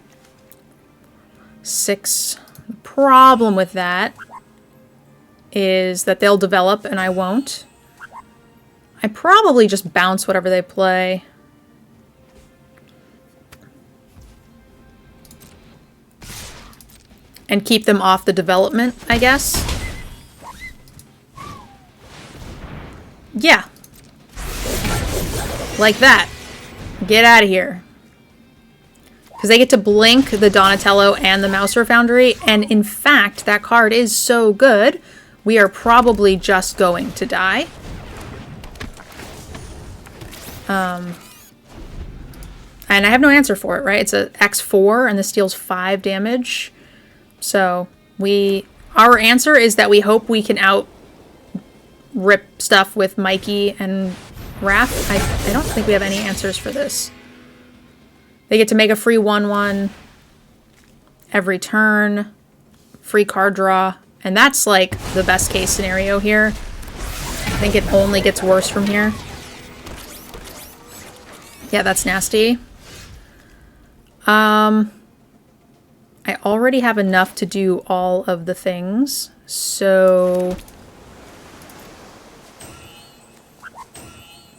6. The problem with that is that they'll develop and I won't. I probably just bounce whatever they play. And keep them off the development, I guess. Yeah. Like that. Get out of here. Because they get to blink the Donatello and the Mouser Foundry, and in fact, that card is so good, we are probably just going to die. And I have no answer for it, right? It's a X4, and this deals 5 damage. So, our answer is that we hope we can rip stuff with Mikey and Raph. I don't think we have any answers for this. They get to make a free 1/1 every turn. Free card draw. And that's like the best case scenario here. I think it only gets worse from here. Yeah, that's nasty. I already have enough to do all of the things, so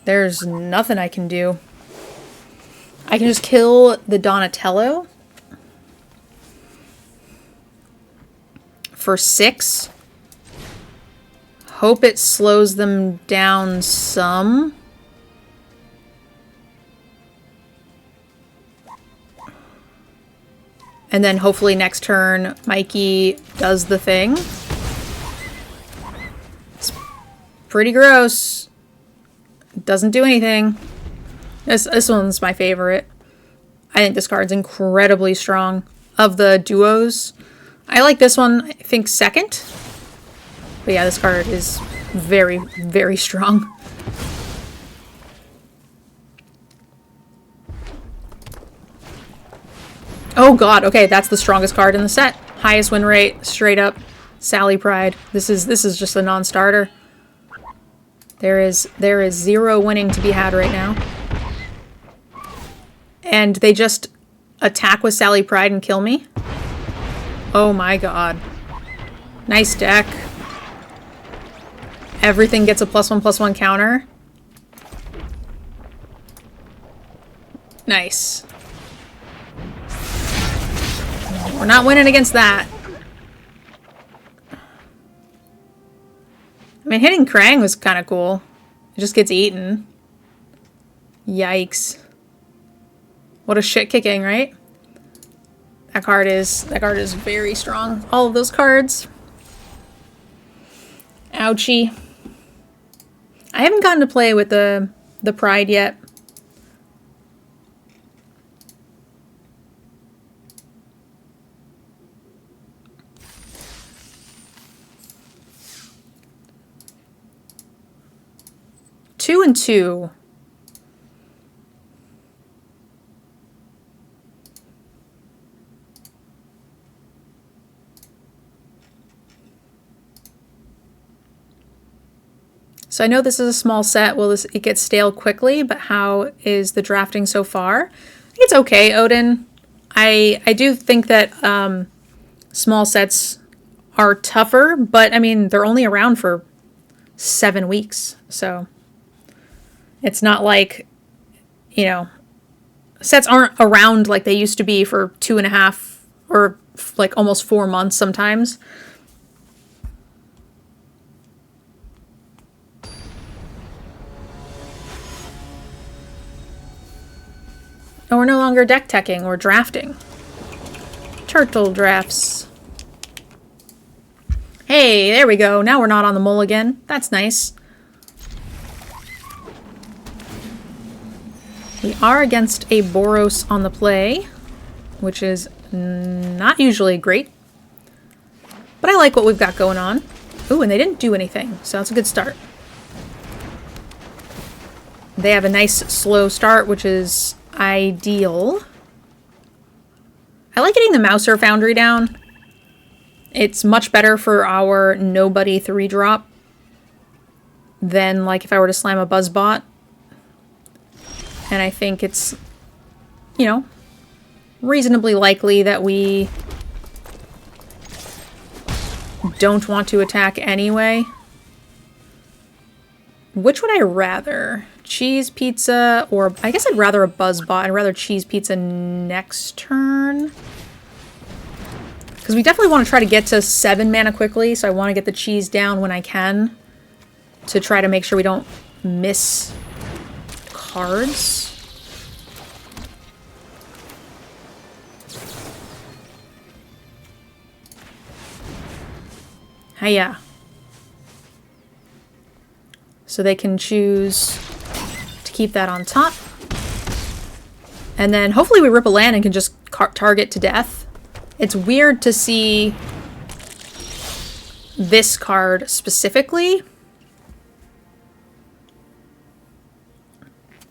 there's nothing I can do. I can just kill the Donatello for 6. Hope it slows them down some. And then hopefully next turn, Mikey does the thing. It's pretty gross. Doesn't do anything. This one's my favorite. I think this card's incredibly strong. Of the duos, I like this one, I think, second. But yeah, this card is very, very strong. Oh god, okay, that's the strongest card in the set. Highest win rate, straight up. Sally Pride. This is just a non-starter. There is 0 winning to be had right now. And they just attack with Sally Pride and kill me? Oh my god. Nice deck. Everything gets a +1/+1 counter. Nice. We're not winning against that. I mean, hitting Krang was kind of cool. It just gets eaten. Yikes. What a shit kicking, right? That card is very strong. All of those cards. Ouchie. I haven't gotten to play with the Pride yet. Two and 2. So I know this is a small set. Will it get stale quickly? But how is the drafting so far? I think it's okay, Odin. I do think that small sets are tougher, but I mean they're only around for 7 weeks, so. It's not like, you know, sets aren't around like they used to be for 2.5 or like almost 4 months sometimes. And we're no longer deck teching, we're drafting. Turtle drafts. Hey, there we go. Now we're not on the mulligan. That's nice. We are against a Boros on the play, which is not usually great. But I like what we've got going on. Ooh, and they didn't do anything, so that's a good start. They have a nice slow start, which is ideal. I like getting the Mouser Foundry down. It's much better for our nobody 3-drop than like if I were to slam a Buzzbot. And I think it's, you know, reasonably likely that we don't want to attack anyway. Which would I rather? Cheese pizza, or I guess I'd rather a Buzzbot. I'd rather cheese pizza next turn. Because we definitely want to try to get to 7 mana quickly, so I want to get the cheese down when I can to try to make sure we don't miss cards. Hiya. So they can choose to keep that on top. And then hopefully we rip a land and can just target to death. It's weird to see this card specifically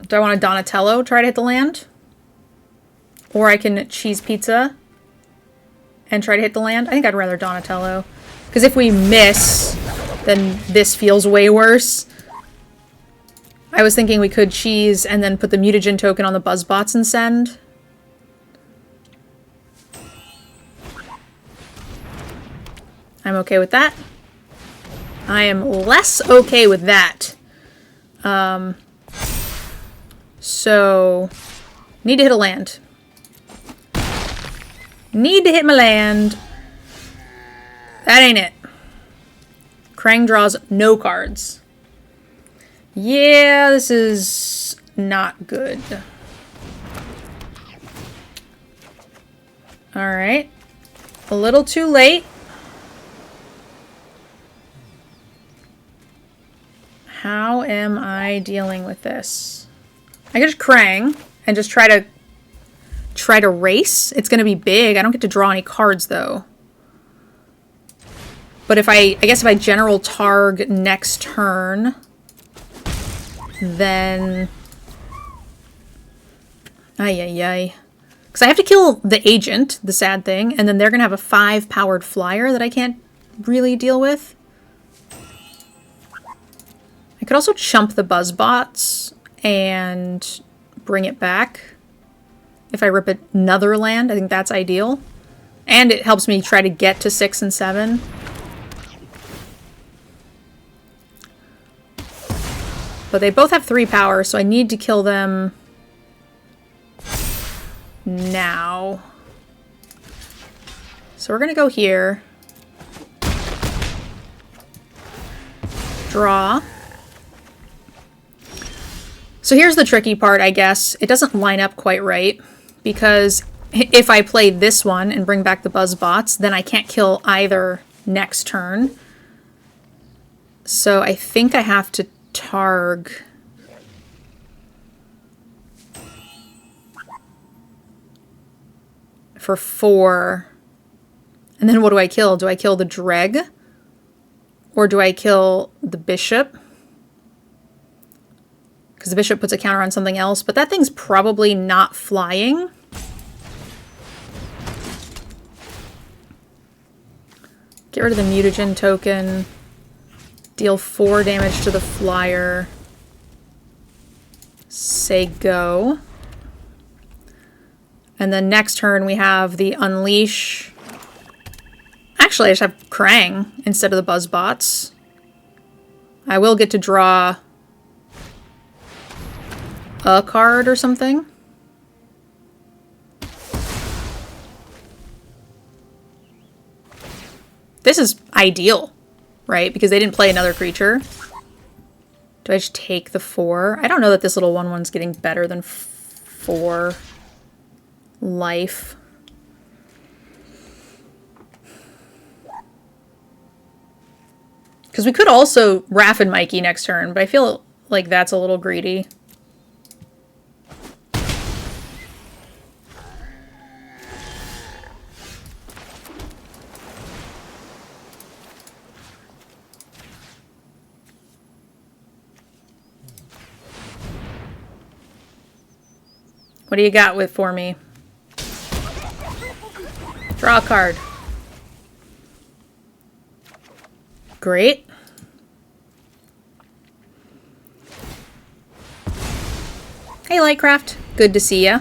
Do I want a Donatello try to hit the land? Or I can cheese pizza and try to hit the land? I think I'd rather Donatello. Because if we miss, then this feels way worse. I was thinking we could cheese and then put the mutagen token on the Buzzbots and send. I'm okay with that. I am less okay with that. So, need to hit a land. Need to hit my land. That ain't it. Krang draws no cards. Yeah, this is not good. Alright. A little too late. How am I dealing with this? I could just Krang and just try to race. It's gonna be big. I don't get to draw any cards though. But if I guess if I general targ next turn, then ay. Because I have to kill the agent, the sad thing, and then they're gonna have a 5-powered flyer that I can't really deal with. I could also chump the Buzzbots and bring it back. If I rip another land, I think that's ideal. And it helps me try to get to 6 and 7. But they both have 3 power, so I need to kill them now. So we're going to go here. Draw. So here's the tricky part, I guess. It doesn't line up quite right, because if I play this one and bring back the Buzzbots, then I can't kill either next turn. So I think I have to targ for 4. And then what do I kill? Do I kill the Dreg? Or do I kill the Bishop? Because the Bishop puts a counter on something else, but that thing's probably not flying. Get rid of the mutagen token. Deal 4 damage to the flyer. Say go. And then next turn we have the Unleash. Actually, I just have Krang instead of the Buzzbots. I will get to draw a card or something. This is ideal, right? Because they didn't play another creature. Do I just take the 4? I don't know that this little 1/1's getting better than 4 life. Because we could also Raph and Mikey next turn, but I feel like that's a little greedy. What do you got for me? Draw a card. Great. Hey, Lightcraft. Good to see ya.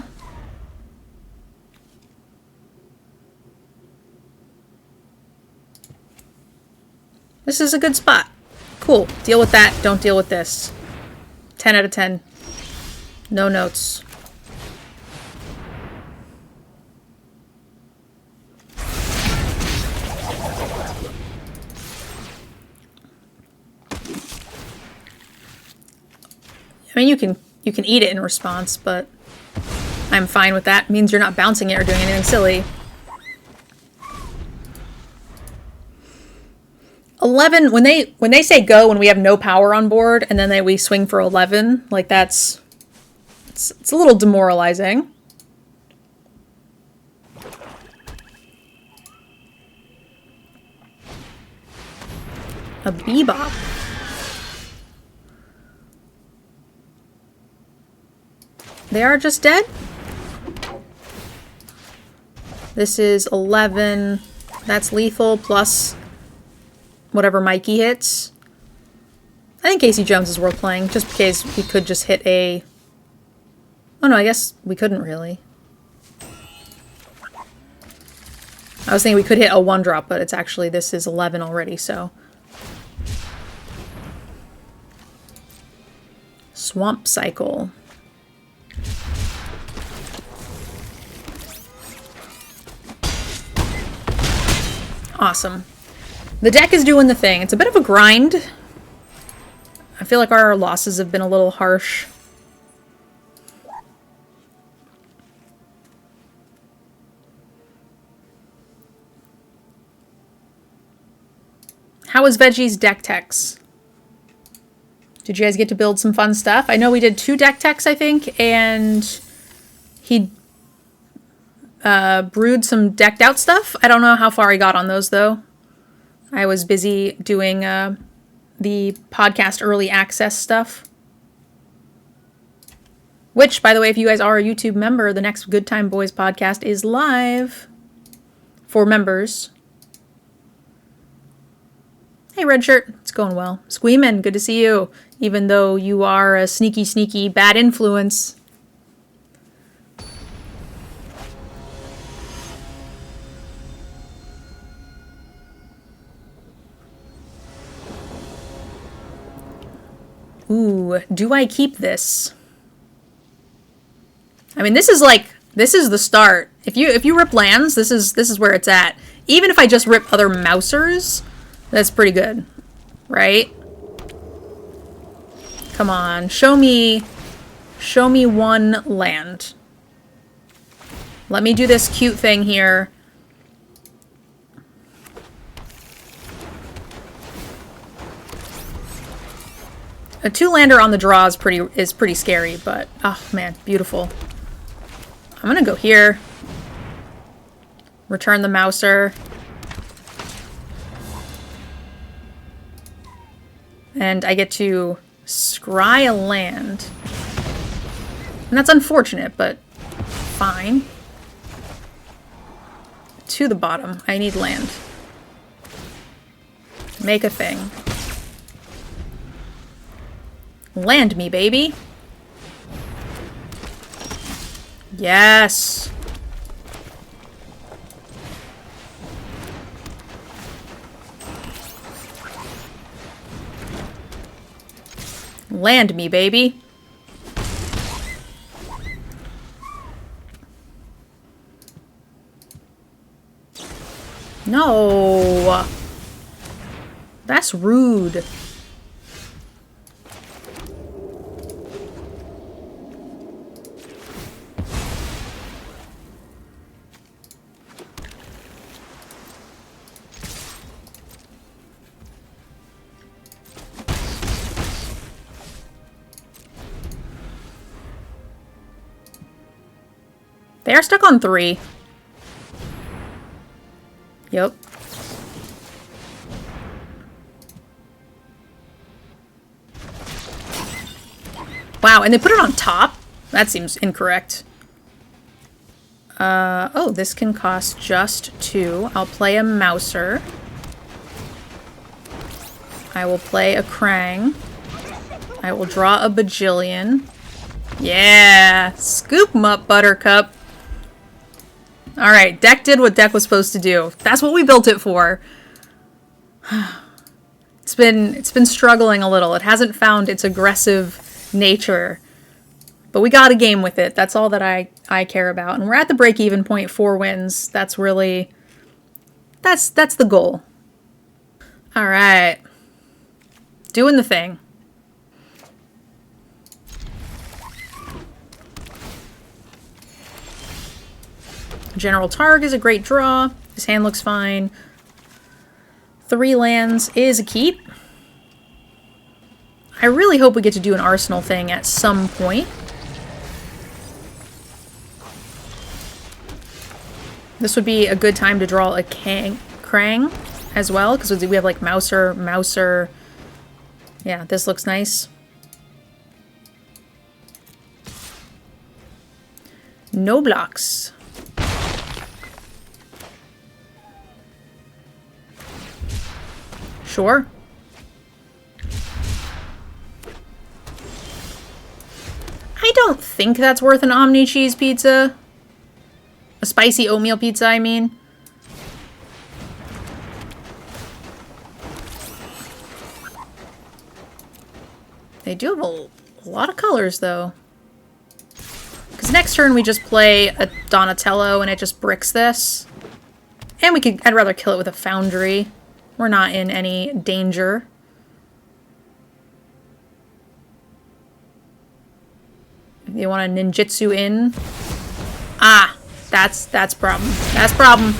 This is a good spot. Cool. Deal with that. Don't deal with this. 10 out of 10. No notes. I mean, you can eat it in response, but I'm fine with that. It means you're not bouncing it or doing anything silly. 11, when they say go when we have no power on board, and then we swing for 11, like it's a little demoralizing. A Bebop. They are just dead? This is 11. That's lethal plus whatever Mikey hits. I think Casey Jones is worth playing, just because we could just hit a... Oh no, I guess we couldn't really. I was thinking we could hit a 1-drop, but it's actually, this is 11 already, so... Swamp Cycle. Awesome. The deck is doing the thing. It's a bit of a grind. I feel like our losses have been a little harsh. How was Veggie's deck techs? Did you guys get to build some fun stuff? I know we did 2 deck techs, I think, and he brewed some decked out stuff. I don't know how far he got on those, though. I was busy doing the podcast early access stuff. Which, by the way, if you guys are a YouTube member, the next Good Time Boys podcast is live for members. Hey, Red Shirt. It's going well. Squeeman, good to see you. Even though you are a sneaky, sneaky bad influence. Ooh, do I keep this? I mean, this is the start. If you rip lands, this is where it's at. Even if I just rip other mousers, that's pretty good, right? Come on, show me 1 land. Let me do this cute thing here. A 2-lander on the draw is pretty scary, but oh man, beautiful. I'm gonna go here. Return the mouser. And I get to scry a land. And that's unfortunate, but fine. To the bottom. I need land. Make a thing. Land me, baby. Yes. Land me, baby. No. That's rude. They are stuck on 3. Yep. Wow, and they put it on top? That seems incorrect. Oh, this can cost just 2. I'll play a mouser. I will play a Krang. I will draw a bajillion. Yeah! Scoop 'em up, Buttercup. Alright, deck did what deck was supposed to do. That's what we built it for. It's been struggling a little. It hasn't found its aggressive nature. But we got a game with it. That's all that I care about. And we're at the break-even point, 4 wins. That's really... That's the goal. Alright. Doing the thing. General Targ is a great draw. His hand looks fine. 3 lands is a keep. I really hope we get to do an Arsenal thing at some point. This would be a good time to draw a Krang as well, because we have like Mouser. Yeah, this looks nice. No blocks. Sure. I don't think that's worth an Omni cheese pizza. A spicy oatmeal pizza, I mean. They do have a lot of colors, though. Because next turn we just play a Donatello and it just bricks this. And we could, I'd rather kill it with a Foundry. We're not in any danger. You want a ninjutsu in? Ah, that's problem. That's problem.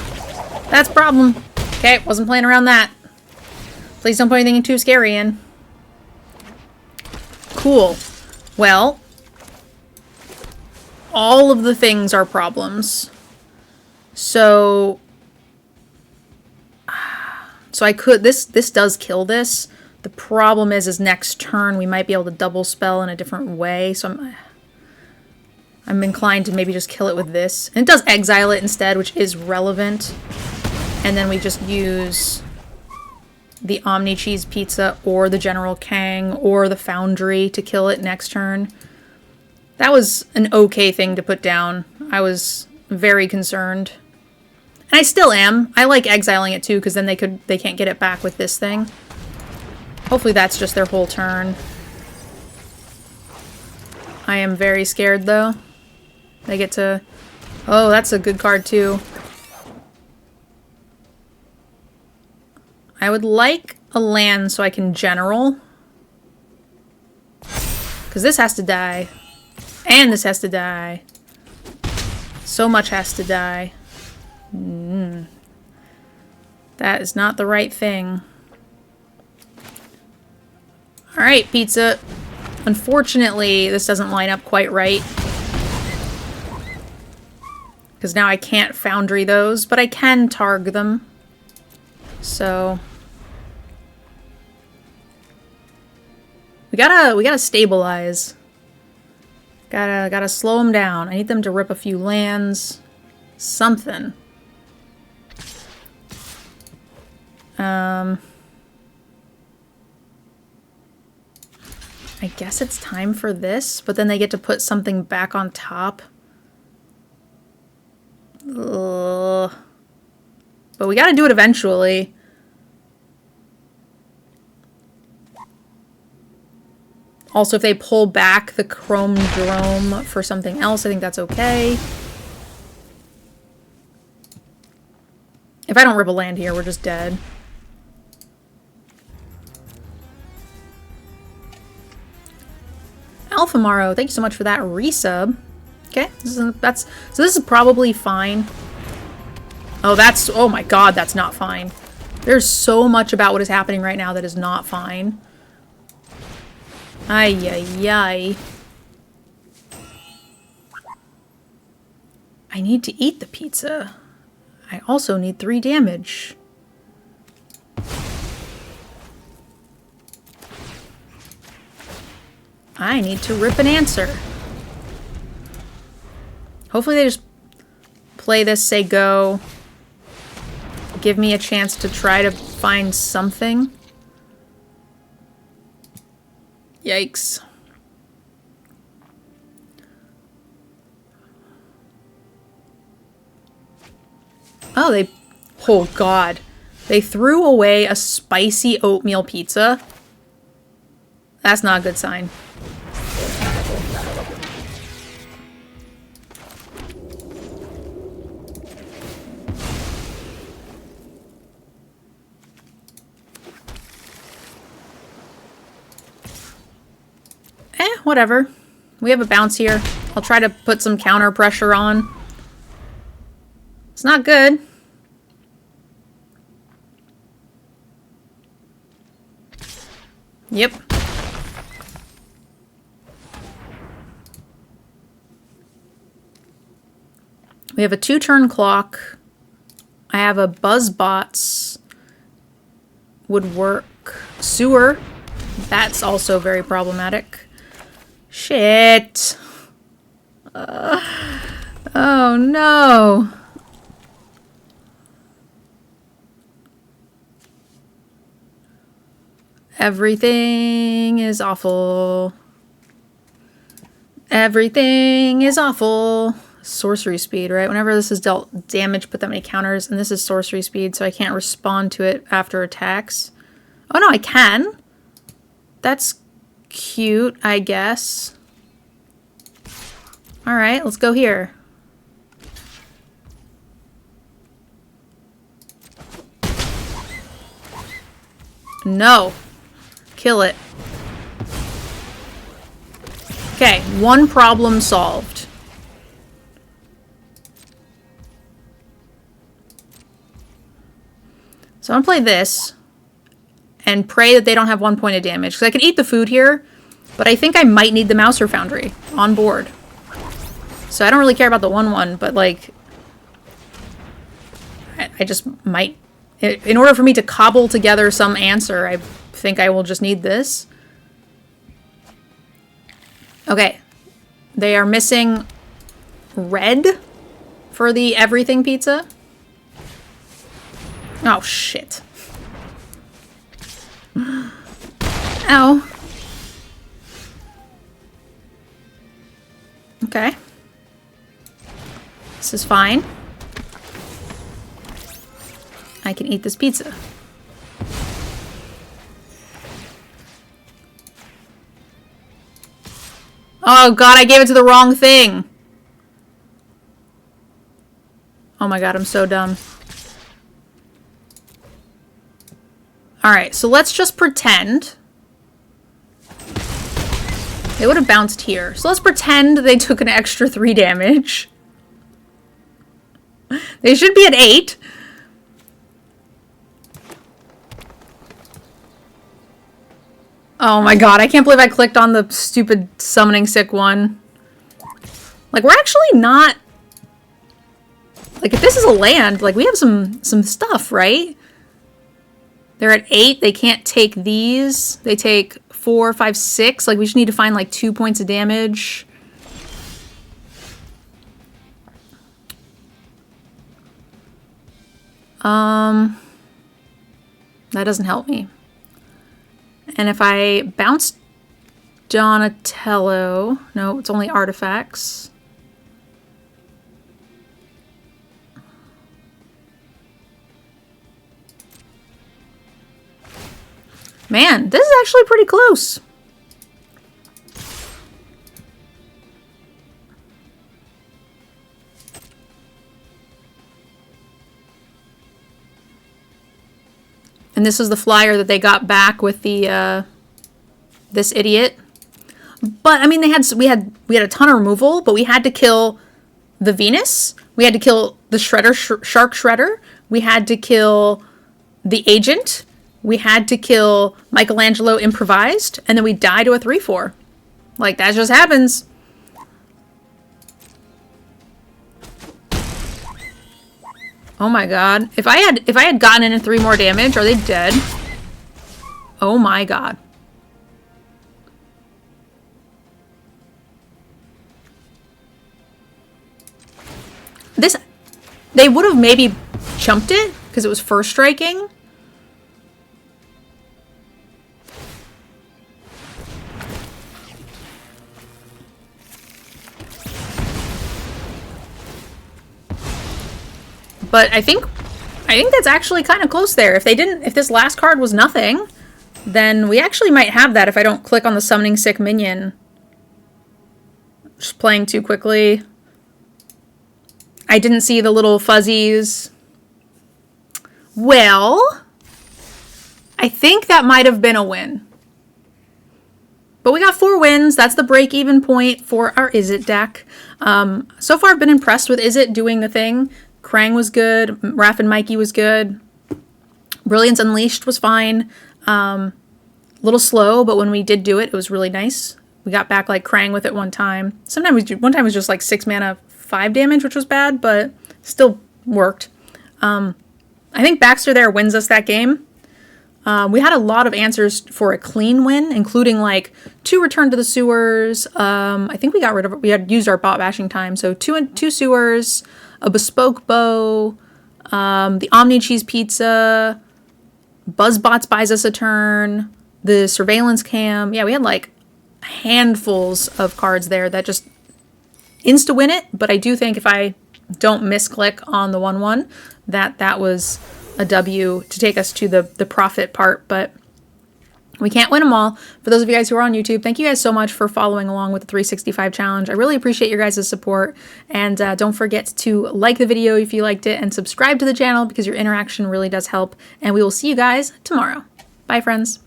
That's problem. Okay, wasn't playing around that. Please don't put anything too scary in. Cool. Well, all of the things are problems. So I could, this does kill this. The problem is next turn we might be able to double spell in a different way. So I'm inclined to maybe just kill it with this. And it does exile it instead, which is relevant. And then we just use the Omni Cheese Pizza or the General Kang or the Foundry to kill it next turn. That was an okay thing to put down. I was very concerned. And I still am. I like exiling it too, because then they can't get it back with this thing. Hopefully that's just their whole turn. I am very scared though. They get to... Oh, that's a good card too. I would like a land so I can general. Because this has to die. And this has to die. So much has to die. That is not the right thing. Alright, pizza. Unfortunately, this doesn't line up quite right. Because now I can't Foundry those, but I can Targ them. So we gotta stabilize. Gotta slow them down. I need them to rip a few lands. Something. I guess it's time for this, but then they get to put something back on top. Ugh. But we gotta do it eventually. Also, if they pull back the Chrome Drome for something else, I think that's okay. If I don't rip a land here, we're just dead. Alpha Maro, thank you so much for that resub. Okay, so this is probably fine. Oh, oh my god, that's not fine. There's so much about what is happening right now that is not fine. Ay, ay, ay. I need to eat the pizza. I also need 3 damage. I need to rip an answer. Hopefully they just play this, say go. Give me a chance to try to find something. Yikes. Oh, oh god. They threw away a spicy oatmeal pizza. That's not a good sign. Whatever. We have a bounce here. I'll try to put some counter pressure on. It's not good. Yep. We have a 2-turn clock. I have a Buzzbots. Would work. Sewer. That's also very problematic. Shit. Oh no. Everything is awful. Everything is awful. Sorcery speed, right? Whenever this is dealt damage, put that many counters, and this is sorcery speed, so I can't respond to it after attacks. Oh no, I can. That's cute, I guess. Alright, let's go here. No. Kill it. Okay, one problem solved. So I'm gonna play this and pray that they don't have 1 point of damage. Because I can eat the food here, but I think I might need the Mouser Foundry on board. So I don't really care about the 1/1, but like, I just might. In order for me to cobble together some answer, I think I will just need this. Okay. They are missing red for the everything pizza. Oh, shit. Ow. Okay. This is fine. I can eat this pizza. Oh god, I gave it to the wrong thing. Oh my god, I'm so dumb. Alright, so let's just pretend. They would have bounced here. So let's pretend they took an extra 3 damage. They should be at 8. Oh my god, I can't believe I clicked on the stupid summoning sick one. Like, we're actually not... Like, if this is a land, like, we have some stuff, right? They're at 8. They can't take these. They take 4, 5, 6. Like, we just need to find, like, 2 points of damage. That doesn't help me. And if I bounce Donatello... No, it's only artifacts. Man, this is actually pretty close. And this is the flyer that they got back with the this idiot. But I mean, we had a ton of removal, but we had to kill the Venus. We had to kill the Shredder, Shark Shredder. We had to kill the Agent. We had to kill Michelangelo Improvised, and then we die to a 3/4. Like, that just happens. Oh my god. If I had gotten in 3 more damage, are they dead? Oh my god. They would have maybe chumped it, because it was first striking. But I think that's actually kind of close there. If this last card was nothing, then we actually might have that if I don't click on the summoning sick minion. Just playing too quickly. I didn't see the little fuzzies. Well, I think that might have been a win. But we got 4 wins. That's the break-even point for our Izzet deck. So far, I've been impressed with Izzet doing the thing. Krang was good. Raph and Mikey was good. Brilliance Unleashed was fine. A little slow, but when we did do it, it was really nice. We got back like Krang with it one time. One time it was just like 6 mana, 5 damage, which was bad, but still worked. I think Baxter there wins us that game. We had a lot of answers for a clean win, including like 2 Return to the Sewers. I think we had used our bot bashing time. So 2 sewers, a bespoke bow, the Omni Cheese Pizza, BuzzBots buys us a turn, the surveillance cam. Yeah, we had like handfuls of cards there that just insta win it. But I do think if I don't misclick on the 1/1, that was a W to take us to the profit part. But we can't win them all. For those of you guys who are on YouTube, thank you guys so much for following along with the 365 challenge. I really appreciate your guys' support. And don't forget to like the video if you liked it and subscribe to the channel because your interaction really does help. And we will see you guys tomorrow. Bye, friends.